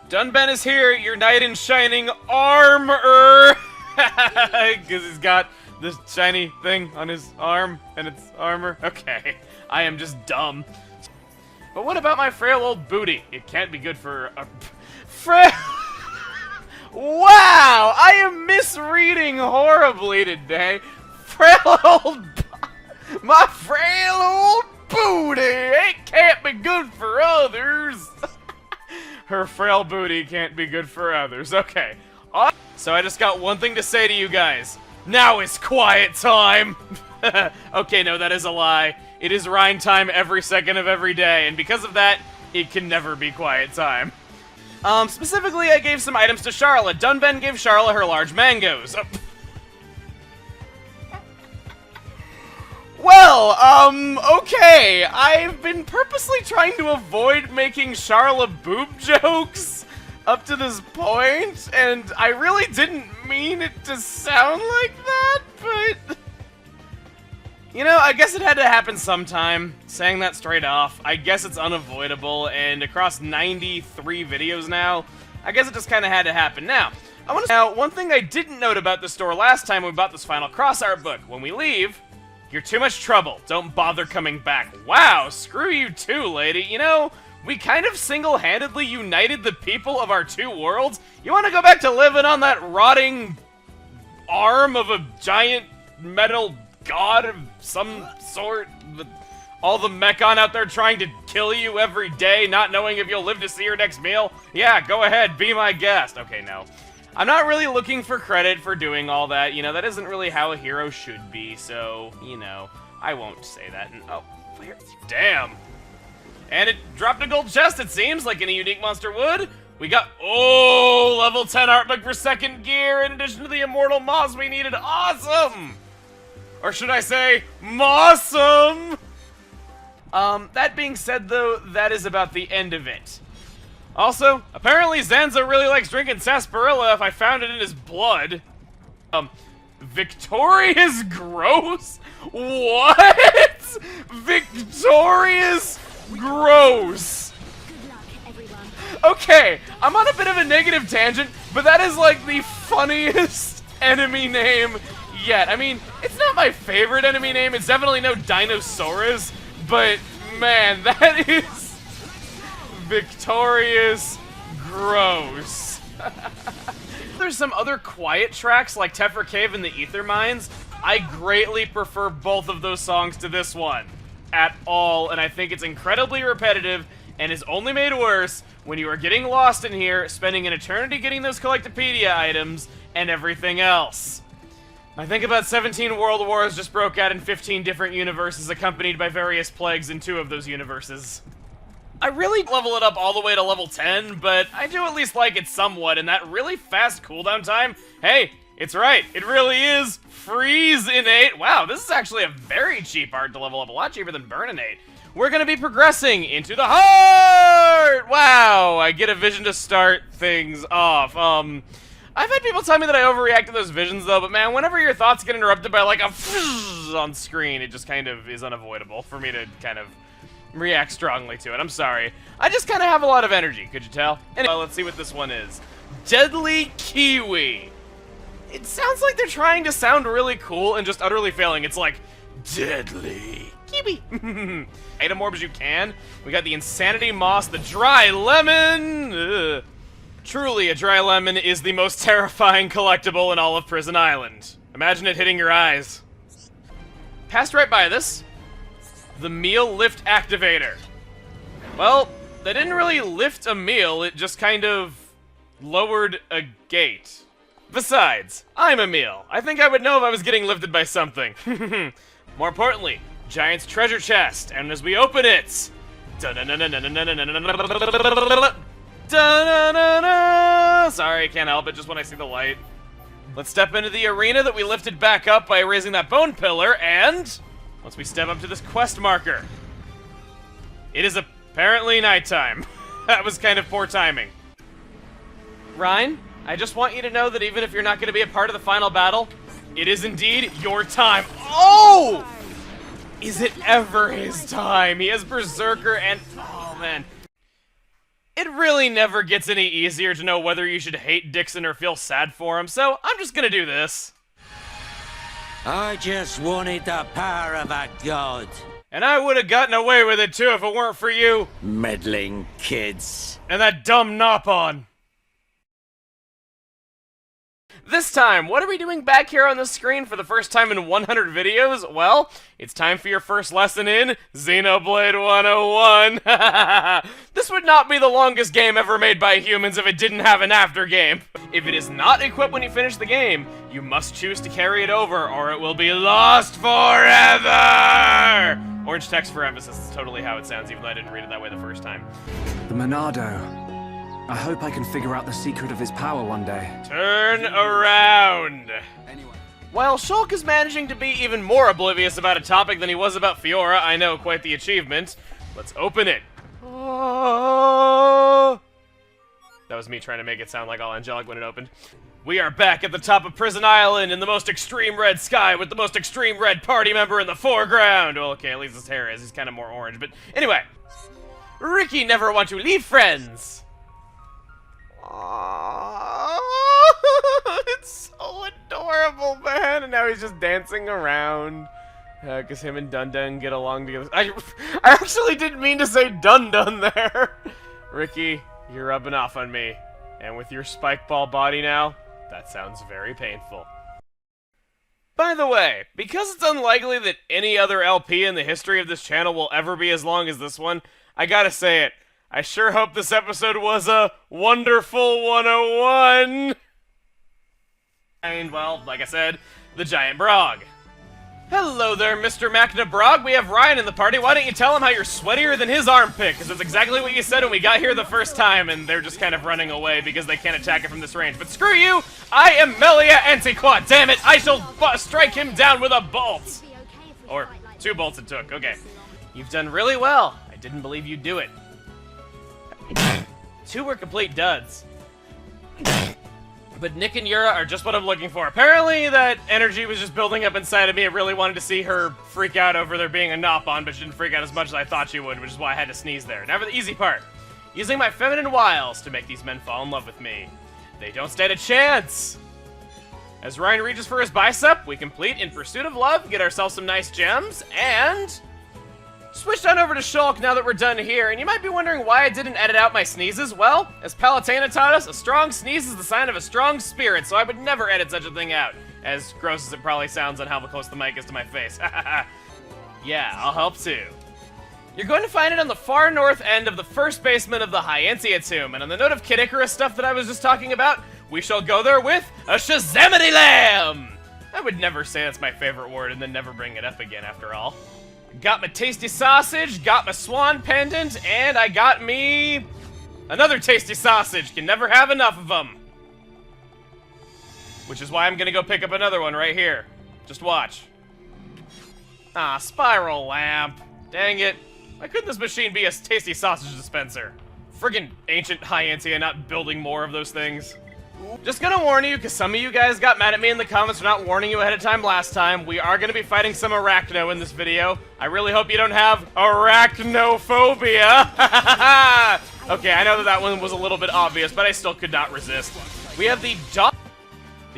Dunban is here, your knight in shining armor! Because he's got this shiny thing on his arm, and it's armor. Okay, I am just dumb. But what about my frail old booty? It can't be good for a... frail... Wow! I am misreading horribly today. Frail old... My frail old booty! It can't be good for others! Her frail booty can't be good for others. Okay. So I just got one thing to say to you guys. Now is quiet time! Okay, no, that is a lie. It is Rhine time every second of every day, and because of that, it can never be quiet time. Specifically, I gave some items to Charla. Dunban gave Charla her large mangoes. Well, okay. I've been purposely trying to avoid making Charla boob jokes up to this point, and I really didn't mean it to sound like that, but... You know, I guess it had to happen sometime. Saying that straight off, I guess it's unavoidable, and across 93 videos now, I guess it just kind of had to happen. Now, one thing I didn't note about the store last time we bought this final cross art book. When we leave, you're too much trouble. Don't bother coming back. Wow, screw you too, lady. You know, we kind of single-handedly united the people of our two worlds. You want to go back to living on that rotting arm of a giant metal god of some sort, with all the Mechon out there trying to kill you every day, not knowing if you'll live to see your next meal? Yeah, go ahead, be my guest. Okay, no. I'm not really looking for credit for doing all that, you know, that isn't really how a hero should be, so, you know, I won't say that. And, oh, damn. And it dropped a gold chest, it seems, like any unique monster would. We got, oh, level 10 art book for second gear, in addition to the immortal moss we needed. Awesome! Or should I say, Mossum! That being said, though, that is about the end of it. Also, apparently Zanza really likes drinking sarsaparilla if I found it in his blood. Victorious Gross? What? Victorious Gross. Good luck, everyone. Okay, I'm on a bit of a negative tangent, but that is like the funniest enemy name yet. I mean, it's not my favorite enemy name. It's definitely no Dinosaurus, but man, that is Victorious Gross. There's some other quiet tracks like Tefra Cave and the Ether Mines. I greatly prefer both of those songs to this one at all, and I think it's incredibly repetitive and is only made worse when you are getting lost in here, spending an eternity getting those Collectopedia items and everything else. I think about 17 world wars just broke out in 15 different universes, accompanied by various plagues in 2 of those universes. I really level it up all the way to level 10, but I do at least like it somewhat, and that really fast cooldown time, hey, it's right, it really is freeze innate. Wow, this is actually a very cheap art to level up, a lot cheaper than burn innate. We're gonna be progressing into the heart! Wow, I get a vision to start things off. I've had people tell me that I overreact to those visions, though, but man, whenever your thoughts get interrupted by, like, a on screen, it just kind of is unavoidable for me to kind of react strongly to it. I'm sorry. I just kind of have a lot of energy, could you tell? Anyway, let's see what this one is. Deadly Kiwi. It sounds like they're trying to sound really cool and just utterly failing. It's like, Deadly Kiwi. Item orbs you can. We got the Insanity Moss, the Dry Lemon. Ugh. Truly, a dry lemon is the most terrifying collectible in all of Prison Island. Imagine it hitting your eyes. Passed right by this. The Meal Lift Activator. Well, they didn't really lift a meal, it just kind of lowered a gate. Besides, I'm a meal. I think I would know if I was getting lifted by something. More importantly, Giant's treasure chest, and as we open it... Sorry, can't help it, just when I see the light. Let's step into the arena that we lifted back up by raising that bone pillar, and... once we step up to this quest marker... it is apparently nighttime. That was kind of poor timing. Ryan, I just want you to know that even if you're not going to be a part of the final battle, it is indeed your time. Oh! Is it ever his time? He has Berserker and... oh, man. It really never gets any easier to know whether you should hate Dixon or feel sad for him, so I'm just gonna do this. I just wanted the power of a god. And I would have gotten away with it too if it weren't for you. Meddling kids. And that dumb Nopon. This time, what are we doing back here on the screen for the first time in 100 videos? Well, it's time for your first lesson in Xenoblade 101. This would not be the longest game ever made by humans if it didn't have an after game. If it is not equipped when you finish the game, you must choose to carry it over or it will be lost forever! Orange text for emphasis is totally how it sounds, even though I didn't read it that way the first time. The Monado. I hope I can figure out the secret of his power one day. Turn around! While Shulk is managing to be even more oblivious about a topic than he was about Fiora, I know, quite the achievement. Let's open it. Oh. That was me trying to make it sound like all angelic when it opened. We are back at the top of Prison Island in the most extreme red sky with the most extreme red party member in the foreground. Well, okay, at least his hair is. He's kind of more orange, but anyway. Ricky never want to leave friends. It's so adorable, man. And now he's just dancing around. Because him and Dun Dun get along together. I actually didn't mean to say Dun Dun there. Ricky, you're rubbing off on me. And with your spike ball body now, that sounds very painful. By the way, because it's unlikely that any other LP in the history of this channel will ever be as long as this one, I gotta say it. I sure hope this episode was a wonderful 101! And, well, like I said, the Giant Brog. Hello there, Mr. Machna Brog. We have Ryan in the party. Why don't you tell him how you're sweatier than his armpit? Because that's exactly what you said when we got here the first time, and they're just kind of running away because they can't attack it from this range. But screw you! I am Melia Antiquat. Damn it! I shall strike him down with a bolt! Or 2 bolts it took. Okay. You've done really well. I didn't believe you'd do it. 2 were complete duds. But Nick and Yura are just what I'm looking for. Apparently that energy was just building up inside of me. I really wanted to see her freak out over there being a Nopon, but she didn't freak out as much as I thought she would, which is why I had to sneeze there. Now for the easy part. Using my feminine wiles to make these men fall in love with me. They don't stand a chance! As Ryan reaches for his bicep, we complete In Pursuit of Love, get ourselves some nice gems, and... switched on over to Shulk now that we're done here, and you might be wondering why I didn't edit out my sneezes. Well, as Palutena taught us, a strong sneeze is the sign of a strong spirit, so I would never edit such a thing out. As gross as it probably sounds on how close the mic is to my face. Yeah, I'll help too. You're going to find it on the far north end of the first basement of the Hyantia tomb, and on the note of Kid Icarus stuff that I was just talking about, we shall go there with a Shazamity Lamb! I would never say that's my favorite word and then never bring it up again after all. Got my tasty sausage, got my swan pendant, and I got me another tasty sausage. Can never have enough of them. Which is why I'm gonna go pick up another one right here. Just watch. Ah, spiral lamp. Dang it. Why couldn't this machine be a tasty sausage dispenser? Friggin' ancient Hyantia not building more of those things. Just gonna warn you, because some of you guys got mad at me in the comments for not warning you ahead of time last time. We are gonna be fighting some arachno in this video. I really hope you don't have arachnophobia. Okay, I know that one was a little bit obvious, but I still could not resist. We have the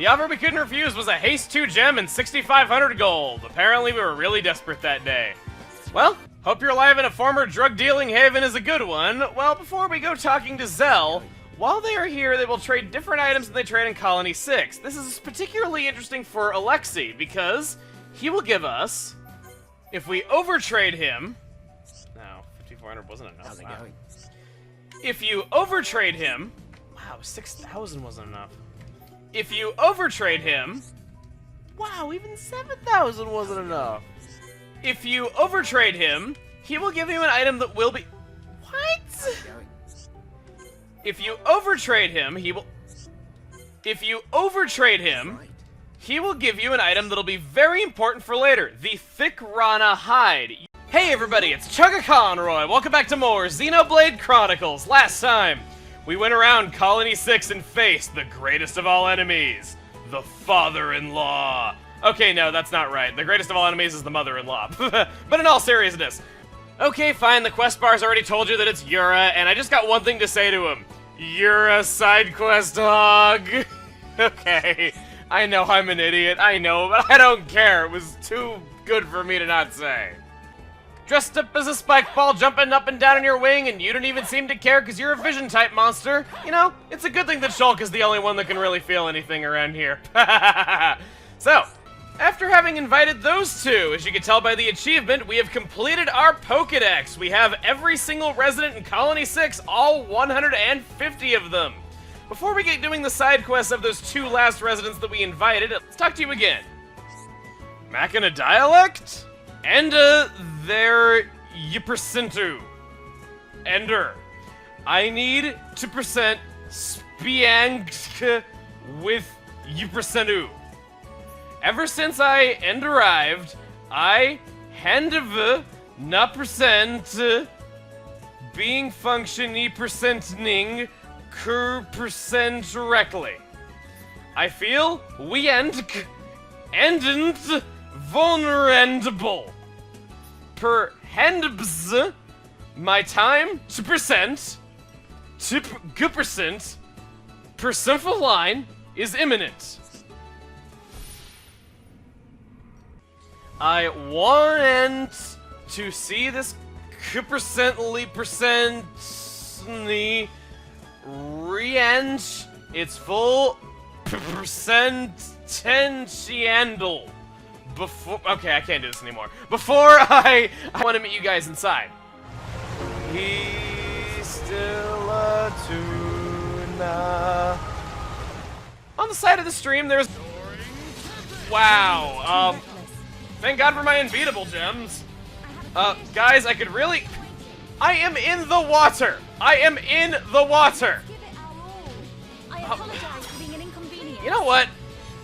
offer we couldn't refuse was a Haste 2 gem and 6,500 gold. Apparently we were really desperate that day. Well, hope you're alive in a former drug-dealing haven is a good one. Well, before we go talking to Zell, while they are here, they will trade different items than they trade in Colony 6. This is particularly interesting for Alexei, because he will give us, if we overtrade him... No, 5,400 wasn't enough. How's it going? If you overtrade him... Wow, 6,000 wasn't enough. If you overtrade him... Wow, even 7,000 wasn't enough. If you overtrade him, he will give you an item that will be... What? If you overtrade him, he will... If you overtrade him, he will give you an item that'll be very important for later. The Thick Rana Hide. Hey everybody, it's Chuggaaconroy. Welcome back to more Xenoblade Chronicles. Last time, we went around Colony 6 and faced the greatest of all enemies, the father-in-law. Okay, no, that's not right. The greatest of all enemies is the mother-in-law. But in all seriousness, okay, fine, the quest bar's already told you that it's Yura, and I just got one thing to say to him. Yura side quest hog. Okay, I know I'm an idiot, I know, but I don't care. It was too good for me to not say. Dressed up as a spike ball jumping up and down in your wing, and you don't even seem to care because you're a vision-type monster. You know, it's a good thing that Shulk is the only one that can really feel anything around here. So, after having invited those two, as you can tell by the achievement, we have completed our Pokedex. We have every single resident in Colony 6, all 150 of them. Before we get doing the side quests of those two last residents that we invited, let's talk to you again. Machina dialect? And, there Ypercentu. Ender. I need to present Spiank with Ypercentu. Ever since I arrived, I handeve na percent being functiony percenting cur percent directly. I feel we endent vulnerable. Per handbs my time to percent to good percent percentful line is imminent. I want to see this percently re-ent its full percentential before. Okay, I can't do this anymore. Before I want to meet you guys inside. He's still a tuna. On the side of the stream, there's. Wow. Thank God for my unbeatable gems. Guys, I could really... I am in the water! I am in the water! You know what?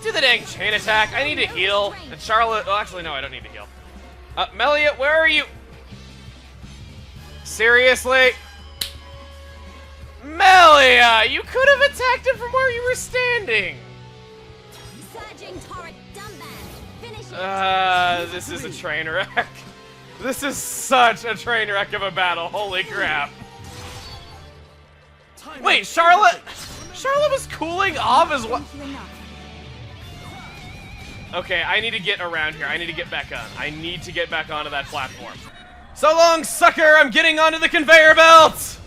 Do the dang chain attack. I need to heal. And Charlotte... Oh, actually, no, I don't need to heal. Melia, where are you? Seriously? Melia! You could have attacked him from where you were standing! This is a train wreck. This is such a train wreck of a battle. Holy crap. Wait, Charlotte? Charlotte was cooling off as well. Okay, I need to get around here. I need to get back on. I need to get back onto that platform. So long, sucker! I'm getting onto the conveyor belt!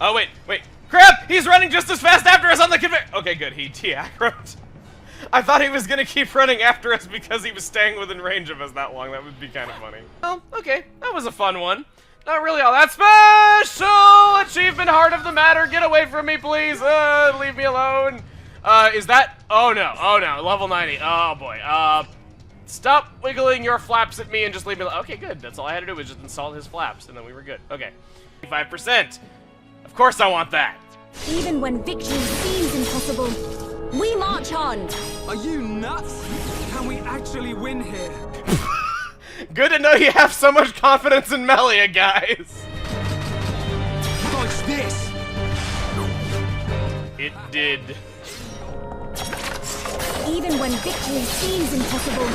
Oh, wait. Crap! He's running just as fast after us on the conveyor. Okay, good. He aggroed. I thought he was gonna keep running after us because he was staying within range of us that long. That would be kind of funny. Oh, okay. That was a fun one. Not really all that special! Achievement Heart of the Matter. Get away from me, please. Leave me alone. Is that... Oh, no. Oh, no. Level 90. Oh, boy. Stop wiggling your flaps at me and just leave me alone. Okay, good. That's all I had to do was just install his flaps, and then we were good. Okay. 5%. Of course I want that. Even when victory seems impossible, we march on. Are you nuts? Can we actually win here? Good to know you have so much confidence in Melia, guys. Dodge this. It did. Even when victory seems impossible,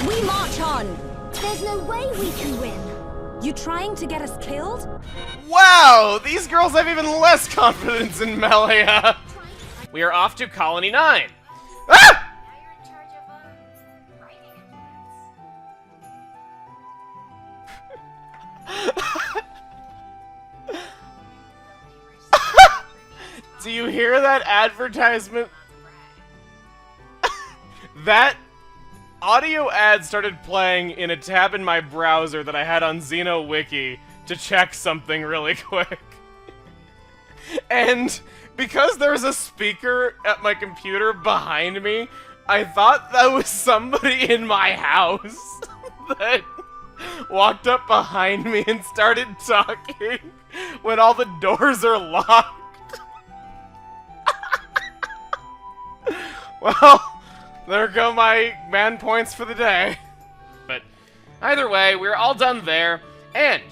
we march on. There's no way we can win. You trying to get us killed? Wow! These girls have even less confidence in Melia. We are off to Colony 9. Ah! Do you hear that advertisement? That audio ad started playing in a tab in my browser that I had on XenoWiki to check something really quick. And because there's a speaker at my computer behind me, I thought that was somebody in my house that walked up behind me and started talking when all the doors are locked. Well, there go my man points for the day. But either way, we're all done there. And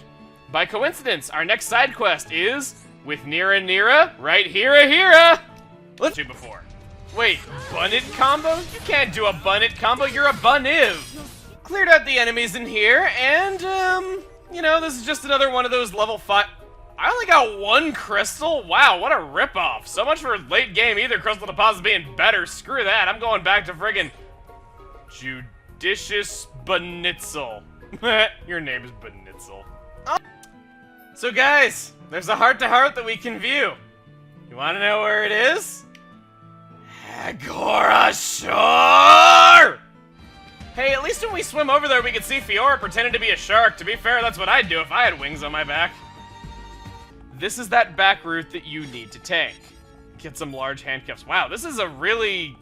by coincidence, our next side quest is with Nira, right here. Let's do before. Wait, bunnit combo? You can't do a bunnit combo, you're a bunniv. Cleared out the enemies in here, and, you know, this is just another one of those level 5... I only got 1 crystal? Wow, what a ripoff. So much for late game either crystal deposits being better. Screw that, I'm going back to friggin' Judicious Benitzel. Your name is Benitzel. Oh. So guys, there's a heart-to-heart that we can view. You wanna know where it is? Agora Shore! Hey, at least when we swim over there we can see Fiora pretending to be a shark. To be fair, that's what I'd do if I had wings on my back. This is that back route that you need to take. Get some large handcuffs. Wow, this is a really...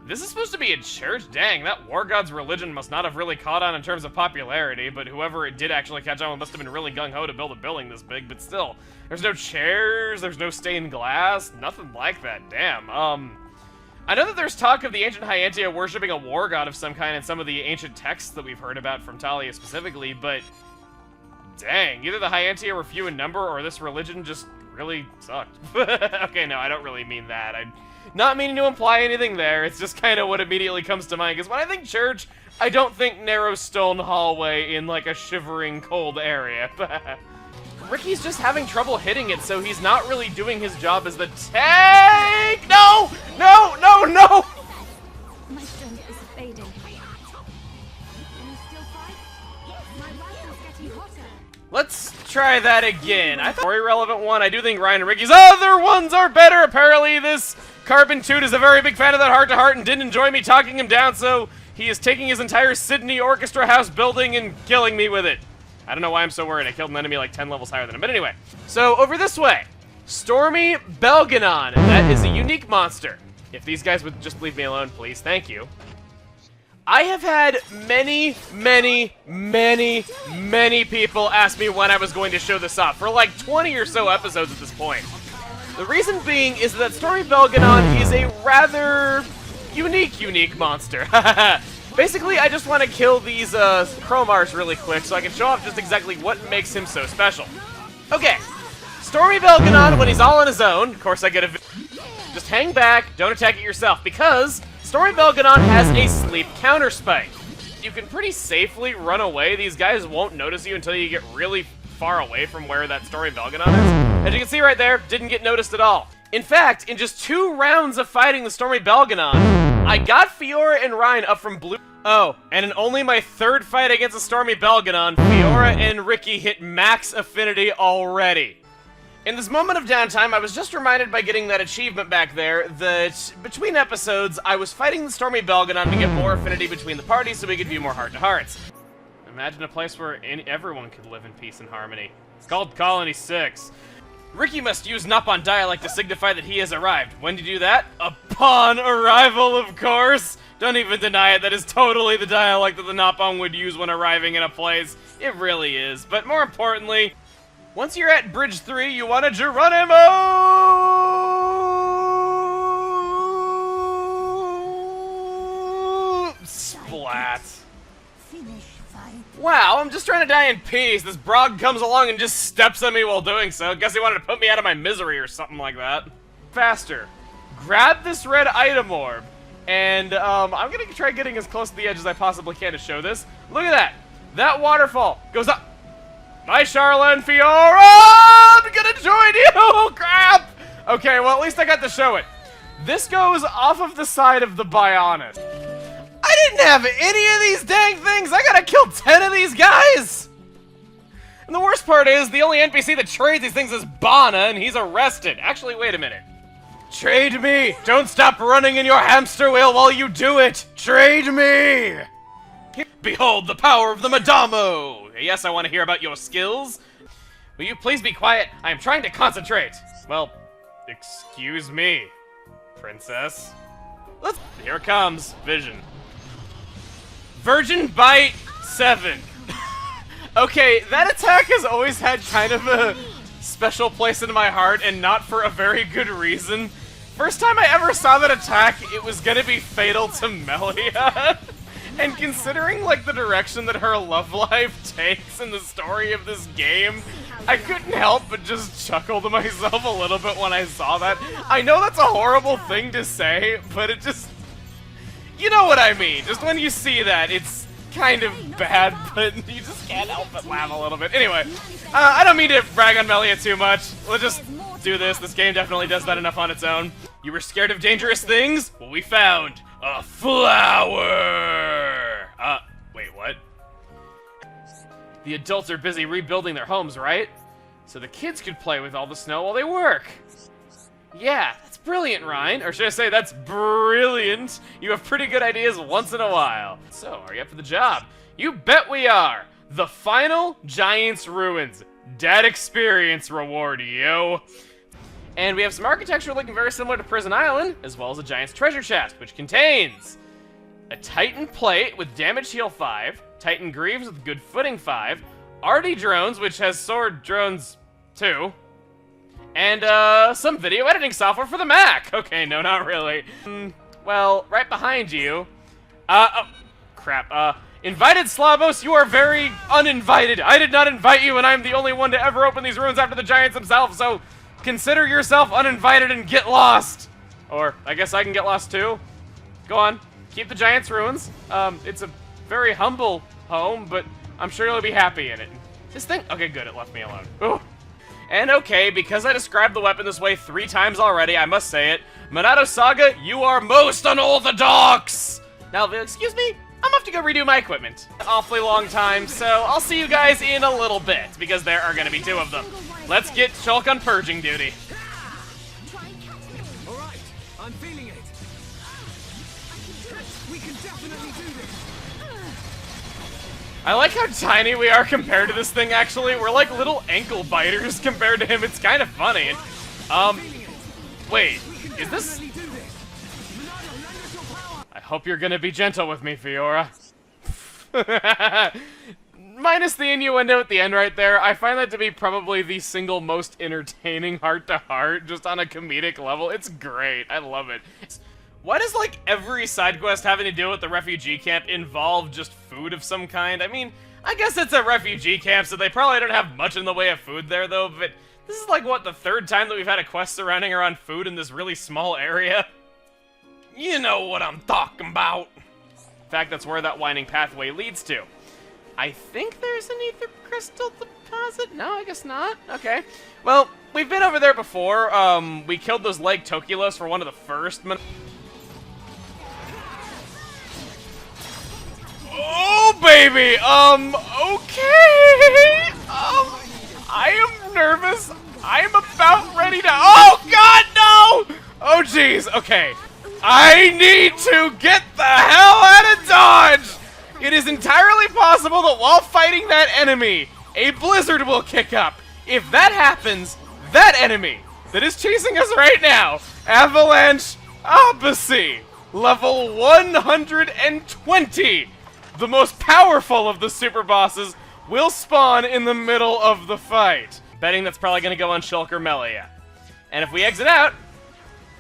This is supposed to be a church? Dang, that War God's religion must not have really caught on in terms of popularity, but whoever it did actually catch on with must have been really gung-ho to build a building this big, but still. There's no chairs, there's no stained glass, nothing like that, damn. I know that there's talk of the ancient Hyantia worshipping a war god of some kind in some of the ancient texts that we've heard about from Talia specifically, but... Dang, either the Hyantia were few in number or this religion just really sucked. Okay, no, I don't really mean that. I'm not meaning to imply anything there. It's just kind of what immediately comes to mind. Because when I think church, I don't think narrow stone hallway in like a shivering cold area. Ricky's just having trouble hitting it, so he's not really doing his job as the tank. No! No! No! No! My strength is fading. Can you still fight? Yes, my rifle's getting hotter. Let's try that again. I thought more irrelevant one. I do think Ryan and Ricky's other ones are better. Apparently, this Carbon Toot is a very big fan of that heart-to-heart and didn't enjoy me talking him down, so he is taking his entire Sydney Orchestra House building and killing me with it. I don't know why I'm so worried. I killed an enemy like 10 levels higher than him. But anyway, so over this way, Stormy Belganon. That is a unique monster. If these guys would just leave me alone, please. Thank you. I have had many people ask me when I was going to show this off, for like 20 or so episodes at this point. The reason being is that Stormy Belganon is a rather unique monster. Basically, I just want to kill these Chromars really quick so I can show off just exactly what makes him so special. Okay, Stormy Belganon when he's all on his own, of course I get a... Just hang back, don't attack it yourself, because Stormy Belganon has a sleep counter spike. You can pretty safely run away. These guys won't notice you until you get really far away from where that Stormy Belganon is. As you can see right there, didn't get noticed at all. In fact, in just 2 rounds of fighting the Stormy Belganon, I got Fiora and Ryan up from blue. Oh, and in only my 3rd fight against the Stormy Belganon, Fiora and Ricky hit max affinity already. In this moment of downtime, I was just reminded by getting that achievement back there that between episodes, I was fighting the Stormy Belganon to get more affinity between the parties so we could view more heart-to-hearts. Imagine a place where everyone could live in peace and harmony. It's called Colony 6. Ricky must use Nopon dialect to signify that he has arrived. When did you do that? Upon arrival, of course! Don't even deny it, that is totally the dialect that the Nopon would use when arriving in a place. It really is. But more importantly, once you're at Bridge 3, you want to Geronimo! Splat. Wow, I'm just trying to die in peace. This Brog comes along and just steps on me while doing so. Guess he wanted to put me out of my misery or something like that. Faster. grab this red item orb, and I'm gonna try getting as close to the edge as I possibly can to show this. Look at that! That waterfall goes up. My Charla and Fiora! I'm gonna join you! Crap! Okay, well, at least I got to show it. This goes off of the side of the Bionis. I didn't have any of these dang things! I gotta kill 10 of these guys! And the worst part is, the only NPC that trades these things is Bana, and he's arrested. Actually, wait a minute. Trade me! Don't stop running in your hamster wheel while you do it! Trade me! Behold the power of the Madamo! Yes, I want to hear about your skills. Will you please be quiet? I am trying to concentrate. Well, excuse me, princess. Here it comes. Vision. Virgin Bite 7. Okay, that attack has always had kind of a special place in my heart, and not for a very good reason. First time I ever saw that attack, it was gonna be fatal to Melia. And considering, like, the direction that her love life takes in the story of this game, I couldn't help but just chuckle to myself a little bit when I saw that. I know that's a horrible thing to say, but it just... You know what I mean. Just when you see that, it's kind of bad, but you just can't help but laugh a little bit. Anyway, I don't mean to brag on Melia too much. Let's just do this. This game definitely does that enough on its own. You were scared of dangerous things? Well, we found a flower! Wait, what? The adults are busy rebuilding their homes, right? So the kids could play with all the snow while they work. Yeah, that's brilliant, Ryan. Or should I say, that's brilliant. You have pretty good ideas once in a while. So, are you up for the job? You bet we are. The final Giants Ruins. Dead experience reward, yo. And we have some architecture looking very similar to Prison Island, as well as a Giant's treasure chest, which contains a Titan plate with damage heal 5, Titan greaves with good footing 5, Arty drones, which has sword drones 2, and some video editing software for the Mac. Okay, no, not really. Well, right behind you. Oh, crap. Invited Slavos, you are very uninvited. I did not invite you, and I'm the only one to ever open these ruins after the Giants themselves, so consider yourself uninvited and get lost. Or, I guess I can get lost too. Go on. Keep the Giants ruins. It's a very humble home, but I'm sure you'll be happy in it. This thing? Okay, good. It left me alone. Ooh. And okay, because I described the weapon this way 3 times already, I must say it. Monado Saga, you are most unorthodox! Now, excuse me? I'm off to go redo my equipment. An awfully long time, so I'll see you guys in a little bit, because there are gonna be 2 of them. Let's get Shulk on purging duty. Alright, I'm feeling it. We can definitely do this. I like how tiny we are compared to this thing, actually. We're like little ankle biters compared to him. It's kind of funny. Wait, is this... I hope you're gonna be gentle with me, Fiora. Minus the innuendo at the end right there, I find that to be probably the single most entertaining heart-to-heart, just on a comedic level. It's great. I love it. Why does, like, every side quest having to do with the refugee camp involve just food of some kind? I mean, I guess it's a refugee camp, so they probably don't have much in the way of food there, though, but this is, like, what, the 3rd time that we've had a quest surrounding around food in this really small area? You know what I'm talking about. In fact, that's where that winding pathway leads to. I think there's an ether crystal deposit? No, I guess not. Okay. Well, we've been over there before. We killed those leg Tokilos for one of the first... Oh, baby! Okay! I am nervous. I am about ready to... Oh, God, no! Oh, jeez. Okay. I need to get the hell out of Dodge! It is entirely possible that while fighting that enemy, a blizzard will kick up. If that happens, that enemy that is chasing us right now, Avalanche Abyssy, level 120, the most powerful of the super bosses, will spawn in the middle of the fight. Betting that's probably going to go on Shulk or Melia. And if we exit out,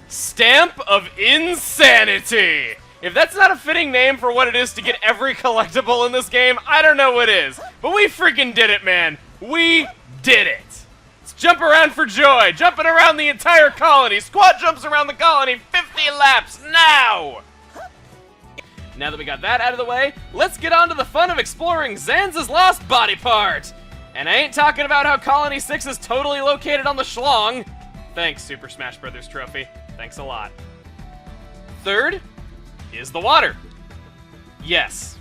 Stamp of Insanity! If that's not a fitting name for what it is to get every collectible in this game, I don't know what is. But we freaking did it, man. We did it. Let's jump around for joy! Jumping around the entire colony! Squad jumps around the colony 50 laps now! Now that we got that out of the way, let's get on to the fun of exploring Zanza's lost body part! And I ain't talking about how Colony 6 is totally located on the schlong. Thanks, Super Smash Bros. Trophy. Thanks a lot. Third is the water. Yes,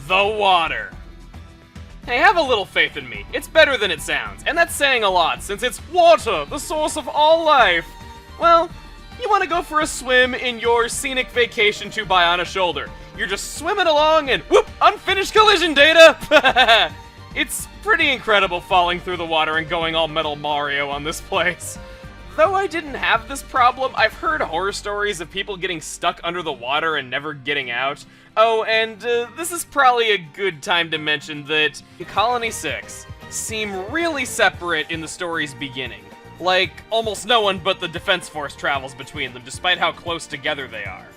the water. Hey, have a little faith in me. It's better than it sounds, and that's saying a lot, since it's water, the source of all life. Well, you want to go for a swim in your scenic vacation to Bionic Shoulder. You're just swimming along and whoop, unfinished collision data! It's pretty incredible falling through the water and going all Metal Mario on this place. Though I didn't have this problem, I've heard horror stories of people getting stuck under the water and never getting out. Oh, and this is probably a good time to mention that Colony 6 seem really separate in the story's beginning. Like, almost no one but the Defense Force travels between them, despite how close together they are.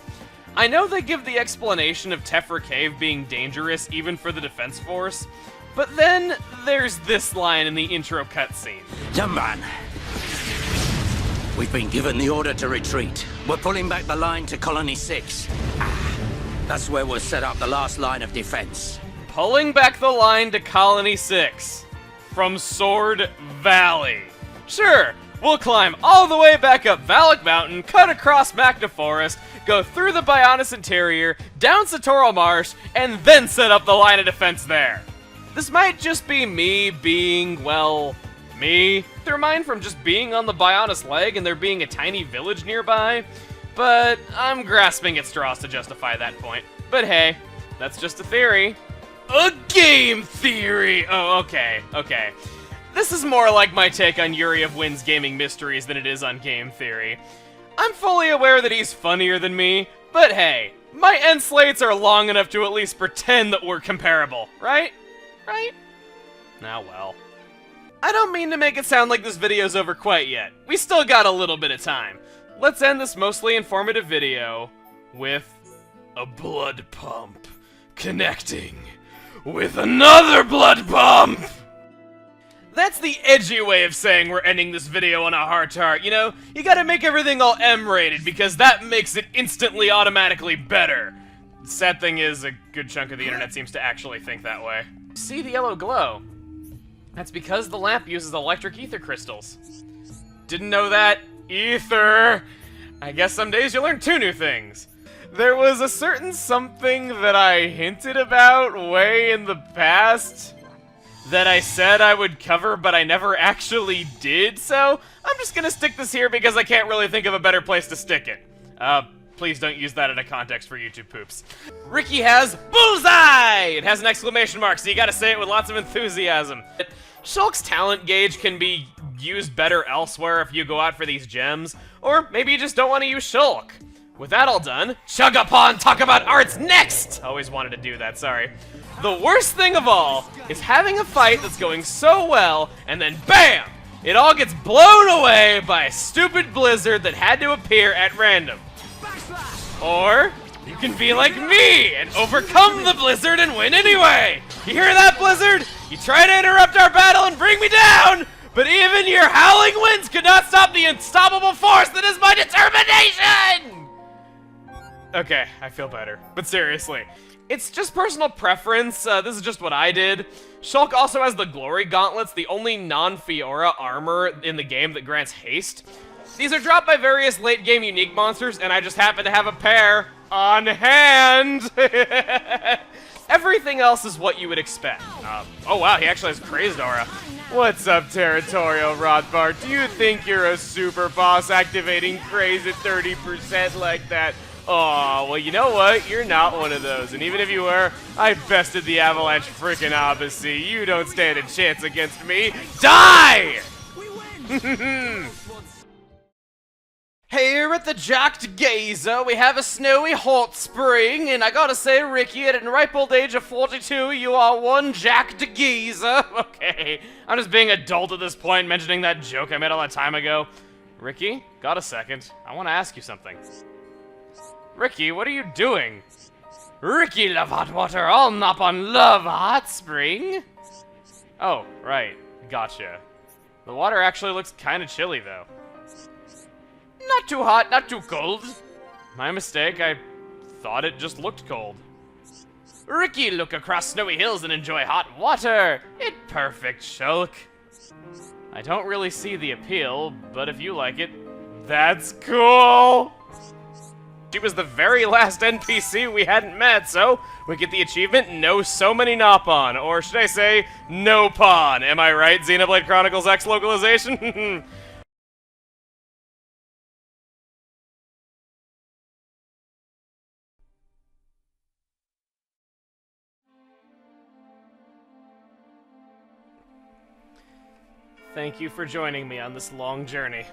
I know they give the explanation of Tephra Cave being dangerous even for the Defense Force, but then there's this line in the intro cutscene. Young man, we've been given the order to retreat. We're pulling back the line to Colony 6. That's where we'll set up the last line of defense. Pulling back the line to Colony 6 from Sword Valley. Sure, we'll climb all the way back up Valak Mountain, cut across Magna Forest, go through the Bionis Interior, down Satoral Marsh, and then set up the line of defense there. This might just be me being, well, me. They're mine from just being on the Bionis leg and there being a tiny village nearby, but I'm grasping at straws to justify that point. But hey, that's just a theory. A game theory! Oh, okay. This is more like my take on Yuri of Wynn's gaming mysteries than it is on game theory. I'm fully aware that he's funnier than me, but hey, my end slates are long enough to at least pretend that we're comparable, right? Right? Ah, well. I don't mean to make it sound like this video's over quite yet. We still got a little bit of time. Let's end this mostly informative video with a blood pump connecting with another blood pump! That's the edgy way of saying we're ending this video on a heart-to-heart, you know? You gotta make everything all M-rated because that makes it instantly automatically better. The sad thing is, a good chunk of the internet seems to actually think that way. See the yellow glow? That's because the lamp uses electric ether crystals. Didn't know that? Ether! I guess some days you learn 2 new things. There was a certain something that I hinted about way in the past that I said I would cover, but I never actually did, so I'm just gonna stick this here because I can't really think of a better place to stick it. Please don't use that in a context for YouTube poops. Ricky has bullseye! It has an exclamation mark, so you gotta say it with lots of enthusiasm. Shulk's talent gauge can be used better elsewhere if you go out for these gems, or maybe you just don't want to use Shulk. With that all done, Chuggaaconroy talk about arts next! Always wanted to do that, sorry. The worst thing of all is having a fight that's going so well, and then BAM! It all gets blown away by a stupid blizzard that had to appear at random. Or, you can be like me and overcome the blizzard and win anyway! You hear that, blizzard? You try to interrupt our battle and bring me down, but even your howling winds could not stop the unstoppable force that is my determination! Okay, I feel better. But seriously, it's just personal preference. This is just what I did. Shulk also has the Glory Gauntlets, the only non-Fiora armor in the game that grants haste. These are dropped by various late-game unique monsters, and I just happen to have a pair on hand. Everything else is what you would expect. Oh wow, he actually has Crazed Aura. What's up, Territorial Rothbard? Do you think you're a super boss activating Craze at 30% like that? Aw, well, you know what? You're not one of those. And even if you were, I bested the Avalanche frickin' Odyssey. You don't stand a chance against me. Die! Here at the Jacked Gazer, we have a snowy hot spring, and I gotta say, Ricky, at an ripe old age of 42, you are one Jacked Gazer. Okay, I'm just being adult at this point, mentioning that joke I made all that time ago. Ricky, got a second? I want to ask you something. Ricky, what are you doing? Ricky, love hot water, all nop on love hot spring. Oh, right, gotcha. The water actually looks kind of chilly, though. Not too hot, not too cold. My mistake, I thought it just looked cold. Ricky, look across snowy hills and enjoy hot water. It perfect, Shulk. I don't really see the appeal, but if you like it, that's cool. She was the very last NPC we hadn't met, so we get the achievement Know So Many Nopon, or should I say, No Pon. Am I right, Xenoblade Chronicles X localization? Thank you for joining me on this long journey.